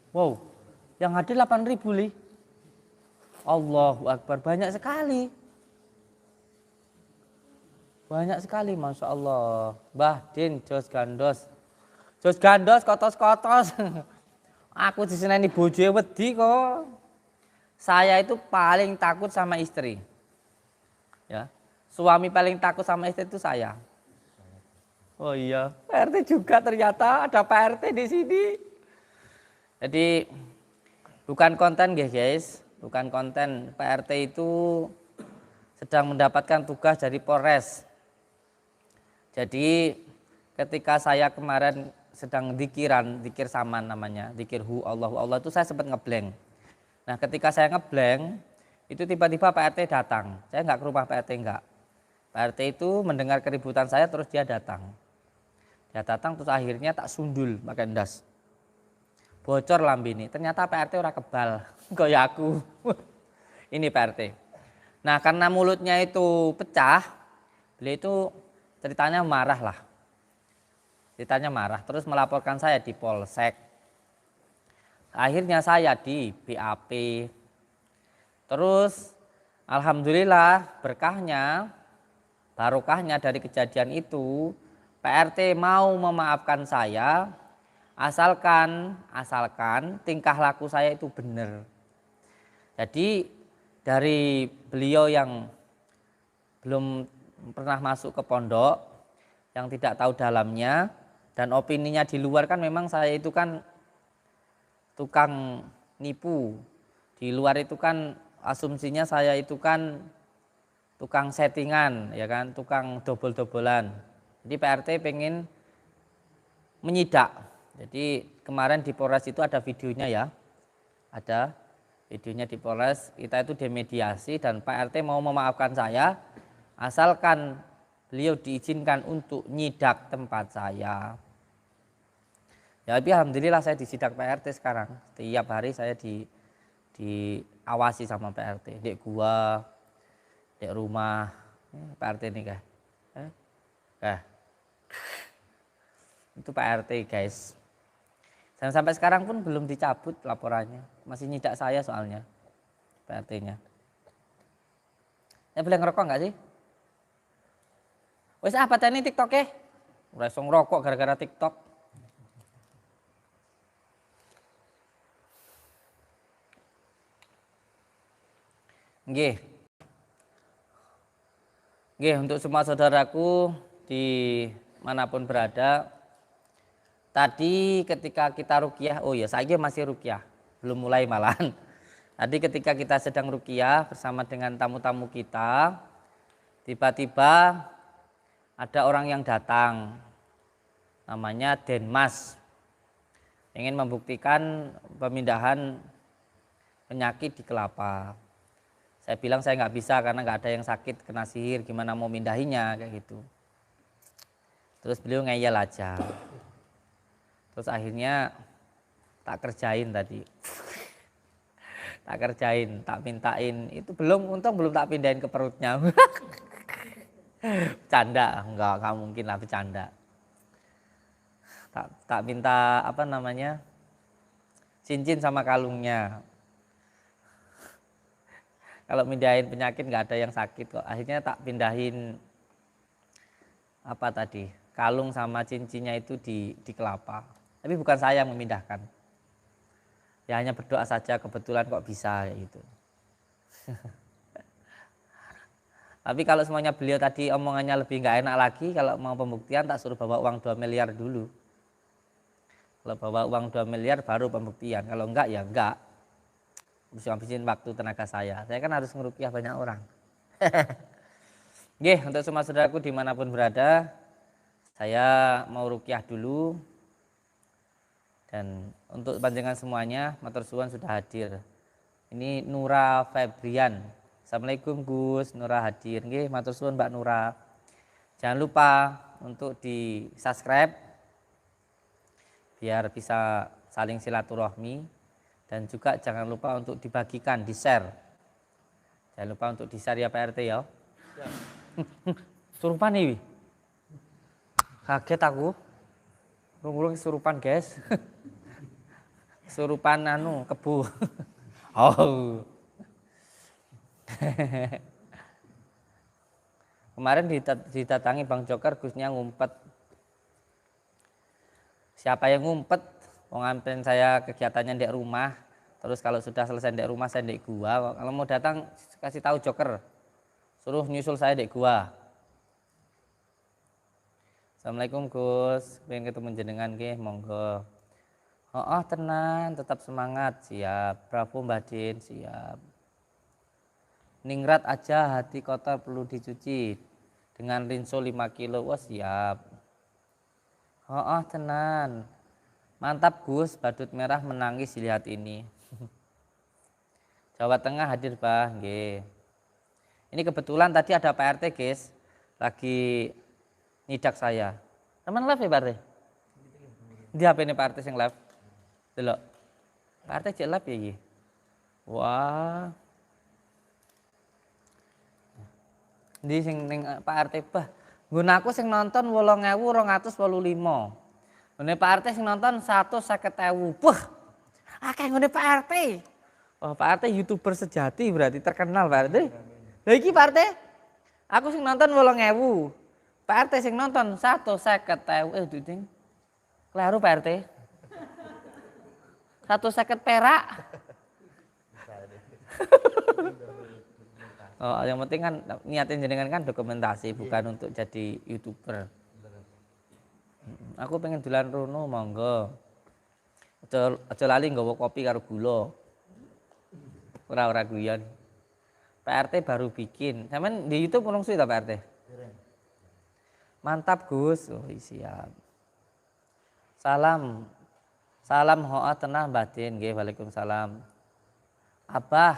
Wow, yang hadir 8.000 li. Allahu Akbar, banyak sekali. Banyak sekali, Masya Allah. Mbah Din, jos gandos, kotos-kotos. Aku diseneni bojoe wedi kok. Saya itu paling takut sama istri. Ya, suami paling takut sama istri itu saya. Oh iya, Pak RT juga ternyata ada Pak RT di sini. Jadi bukan konten guys, bukan konten. Pak RT itu sedang mendapatkan tugas dari Polres. Jadi ketika saya kemarin sedang zikir saman namanya, zikir Allahu Allah itu saya sempat ngeblank. Nah ketika saya ngeblank itu tiba-tiba Pak RT datang. Saya nggak ke rumah Pak RT enggak. Pak RT itu mendengar keributan saya terus dia datang. Dia datang terus akhirnya tak sundul pakai ndas. Bocor lambene. Ternyata Pak RT ora kebal, kayak aku. Ini Pak RT. Nah, karena mulutnya itu pecah, beliau itu ceritanya marah lah. Ceritanya marah, terus melaporkan saya di polsek. Akhirnya saya di BAP. Terus alhamdulillah berkahnya, barokahnya dari kejadian itu, PRT mau memaafkan saya asalkan tingkah laku saya itu benar. Jadi dari beliau yang belum pernah masuk ke pondok, yang tidak tahu dalamnya, dan opininya di luar kan memang saya itu kan tukang nipu. Di luar itu kan asumsinya saya itu kan tukang settingan, ya kan, tukang dobol-dobolan. Jadi PRT pengen menyidak. Jadi kemarin di Polres itu ada videonya ya, ada videonya di Polres. Kita itu demediasi dan Pak RT mau memaafkan saya, asalkan beliau diizinkan untuk nyidak tempat saya. Ya, tapi alhamdulillah saya disidak Pak RT sekarang. Setiap hari saya diawasi sama Pak RT. Di gua, di rumah, Pak RT nih kah? Itu Pak RT guys. Dan sampai sekarang pun belum dicabut laporannya. Masih nyidak saya soalnya Pak RT-nya. Boleh ngerokok nggak sih? Wes apa tadi TikTok ya? Udah ngerokok gara-gara TikTok. Nggih. Nggih, untuk semua saudaraku di manapun berada. Tadi ketika kita ruqyah, oh ya saya masih ruqyah, belum mulai malahan. Tadi ketika kita sedang ruqyah bersama dengan tamu-tamu kita, tiba-tiba ada orang yang datang, namanya Denmas, ingin membuktikan pemindahan penyakit di kelapa. Saya bilang saya nggak bisa karena nggak ada yang sakit kena sihir, gimana mau mindahinya kayak gitu. Terus beliau ngeyel aja. Terus akhirnya tak kerjain tadi. Tak kerjain, tak mintain. Itu untung belum tak pindahin ke perutnya. Bercanda, enggak mungkin lah bercanda. Tak minta apa namanya, cincin sama kalungnya. Kalau mindahin penyakit nggak ada yang sakit kok. Akhirnya tak pindahin apa tadi, kalung sama cincinnya itu di kelapa. Tapi bukan saya yang memindahkan. Ya hanya berdoa saja, kebetulan kok bisa gitu. Tapi kalau semuanya beliau tadi omongannya lebih nggak enak lagi, kalau mau pembuktian tak suruh bawa uang 2 miliar dulu. Kalau bawa uang 2 miliar baru pembuktian. Kalau enggak ya enggak. Bisa habisin waktu tenaga saya kan harus ngeruqyah banyak orang. Nggih, untuk semua saudaraku dimanapun berada, saya mau ruqyah dulu. Dan untuk panjenengan semuanya, matur suwun sudah hadir. Ini Nura Febrian. Assalamualaikum Gus, Nura hadir. Nggih, matur suwun Mbak Nura. Jangan lupa untuk di subscribe biar bisa saling silaturahmi. Dan juga jangan lupa untuk dibagikan, di-share. Jangan lupa untuk di-share ya Pak RT ya. Surupan nih. Kaget aku. Ngulung surupan guys. Surupan kebu. Oh. Kemarin didatangi Bang Joker, Gusnya ngumpet. Siapa yang ngumpet? Mau nganterin saya kegiatannya di rumah, terus kalau sudah selesai di rumah saya di gua. Kalau mau datang kasih tahu Joker, suruh nyusul saya di gua. Assalamualaikum Gus, pengen ketemu jenengan nggih, monggo. Oh tenan, tetap semangat, siap. Bravo Mbak Din, siap. Ningrat aja hati kotor perlu dicuci dengan rinso 5 kilo, wah siap. Oh tenan. Mantap Gus, badut merah menangis dilihat ini. Jawa Tengah hadir Bah, nggih. Ini kebetulan tadi ada Pak RT guys, lagi nidak saya. Teman live ya Pak RT? Di HP ini Pak RT yang live. Delok. Pak RT cek live ya iki. Wah. Ndi sing ning Pak RT Bah, nggunaku sing nonton 8.285. Ini Pak RT sing nonton 150.000. Wah, Akeh ngene Pak RT. Oh, Pak RT YouTuber sejati berarti terkenal Pak RT. Lah iki Pak RT. Aku sing nonton 8.000. Pak RT sing nonton 150.000. Duding. Kleru Pak RT. 150 perak. Oh, yang penting kan niatin jenengan kan dokumentasi, bukan untuk jadi YouTuber. Aku pengen dolan rono monggo. Aja lali nggawa kopi karo gula. Ora guyon. Pak RT baru bikin. Sampeyan di YouTube ulung suwi ta Pak RT? Mantap Gus. Oh, siap. Salam. Salam hoa tenah batin. Nggih, Waalaikumsalam. Abah,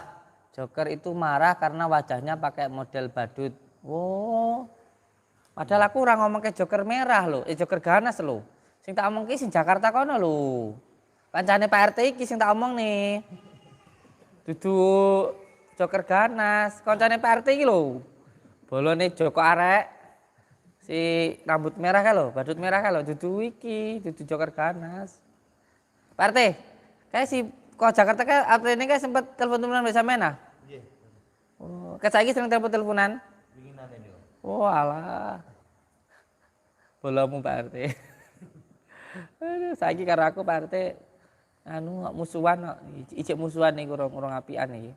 Joker itu marah karena wajahnya pakai model badut. Oh. Padahal aku ora ngomong ke Joker merah lho, Joker ganas lho. Sing tak omong ki sing Jakarta kono lho. Kancane Pak RT iki sing tak omong nih. Dudu Joker ganas, kancane Pak RT iki lho. Bolone Joko arek. Si rambut merah kan lho, badut merah kan lho, dudu iki, dudu Joker ganas. Pak RT, kayak si kok Jakarta kan April ini kan sempat telepon-teleponan bersama sampean. Nggih. Oh, saiki sering telepon-teleponan? Winginan ini. Oh, alah. Bolamu Pak RT. Aduh, saiki karo aku Pak RT anu musuhan kok. Ijek musuhan niku urung apian iki.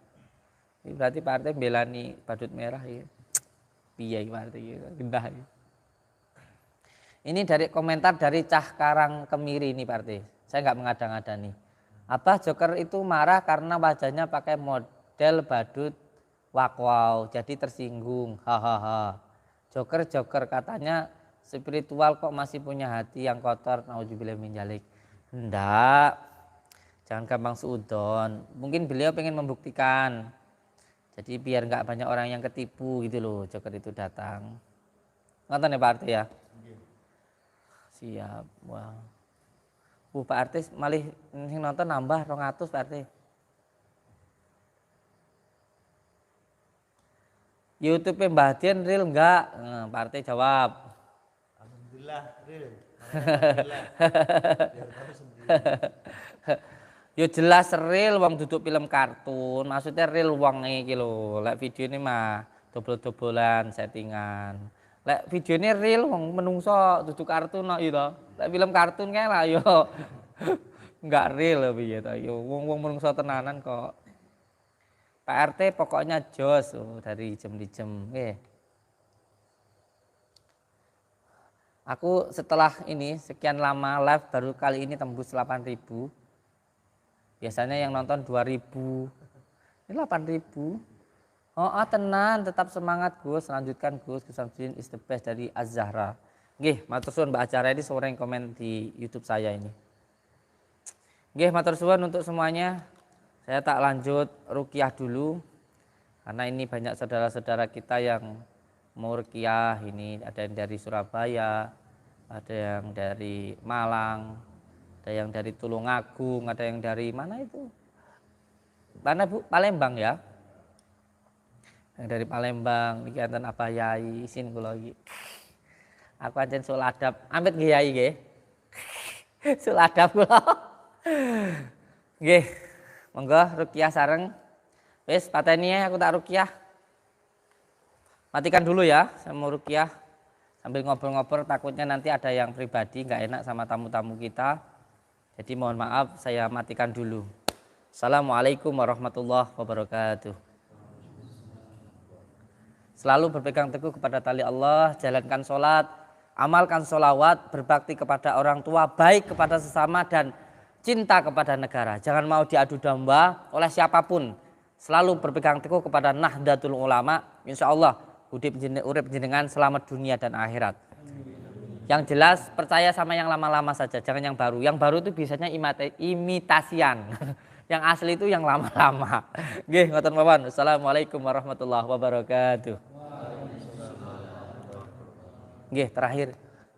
Iki berarti Pak RT mbelani badut merah iki. Piye iki Pak RT iki? Gendah iki. Ini dari komentar dari Cah Karang Kemiri ini Pak RT. Saya nggak mengada-ngada nih. Abah Joker itu marah karena wajahnya pakai model badut wakwau, jadi tersinggung. Hahaha. Joker katanya spiritual kok masih punya hati yang kotor. Nauzubillah min dzalik. Hendak. Jangan gampang suudon. Mungkin beliau pengen membuktikan. Jadi biar nggak banyak orang yang ketipu gitu loh. Joker itu datang. Nonton ya Pak RT ya. Siap. Wah. Pak artis malih sing nonton nambah 200 Pak RT. YouTube Mbah Dian real enggak? Pak RT jawab. Alhamdulillah real. Yo jelas real wong duduk film kartun, maksudnya real wong iki lho. Lek video ini mah dobol-dobolan settingan. Lek video ini real wong menungso duduk kartun kok gitu. Lek film kartun kae lah yo enggak real piye to yo wong menungso tenanan kok. Pak RT pokoknya jos dari jam di jam. Nggih. Aku setelah ini sekian lama live baru kali ini tembus 8.000. Biasanya yang nonton 2.000. Ini 8.000. Oh, tenan, tetap semangat Gus, lanjutkan Gus. Gus Samsudin is the best dari Az-Zahra. Nggih, matur suwun Mbak Acara ini sore yang komen di YouTube saya ini. Nggih, matur suwun untuk semuanya. Saya tak lanjut ruqyah dulu. Karena ini banyak saudara-saudara kita yang mau ruqyah ini, ada yang dari Surabaya, ada yang dari Malang, ada yang dari Tulungagung, ada yang dari mana itu? Mana Bu? Palembang ya. Yang dari Palembang, niki enten Abah Yai, isin kula iki. Aku ancen sul adab, amit nggih Yai nggih. Sul adab kula. Nggih. Monggo ruqyah sareng. Wis pateni aku tak ruqyah. Matikan dulu ya, saya mau ruqyah. Sambil ngobrol-ngobrol takutnya nanti ada yang pribadi nggak enak sama tamu-tamu kita. Jadi mohon maaf saya matikan dulu. Assalamualaikum warahmatullahi wabarakatuh. Selalu berpegang teguh kepada tali Allah, jalankan sholat, amalkan sholawat, berbakti kepada orang tua, baik kepada sesama dan cinta kepada negara. Jangan mau diadu domba oleh siapapun. Selalu berpegang teguh kepada Nahdlatul Ulama. Insya Allah urip jenengan selamat dunia dan akhirat. Yang jelas percaya sama yang lama-lama saja, jangan yang baru. Yang baru itu biasanya imitasian. Yang asli itu yang lama-lama. Nggih, ngoten mawon. Assalamualaikum warahmatullahi wabarakatuh. Nggih, terakhir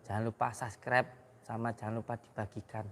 jangan lupa subscribe sama jangan lupa dibagikan.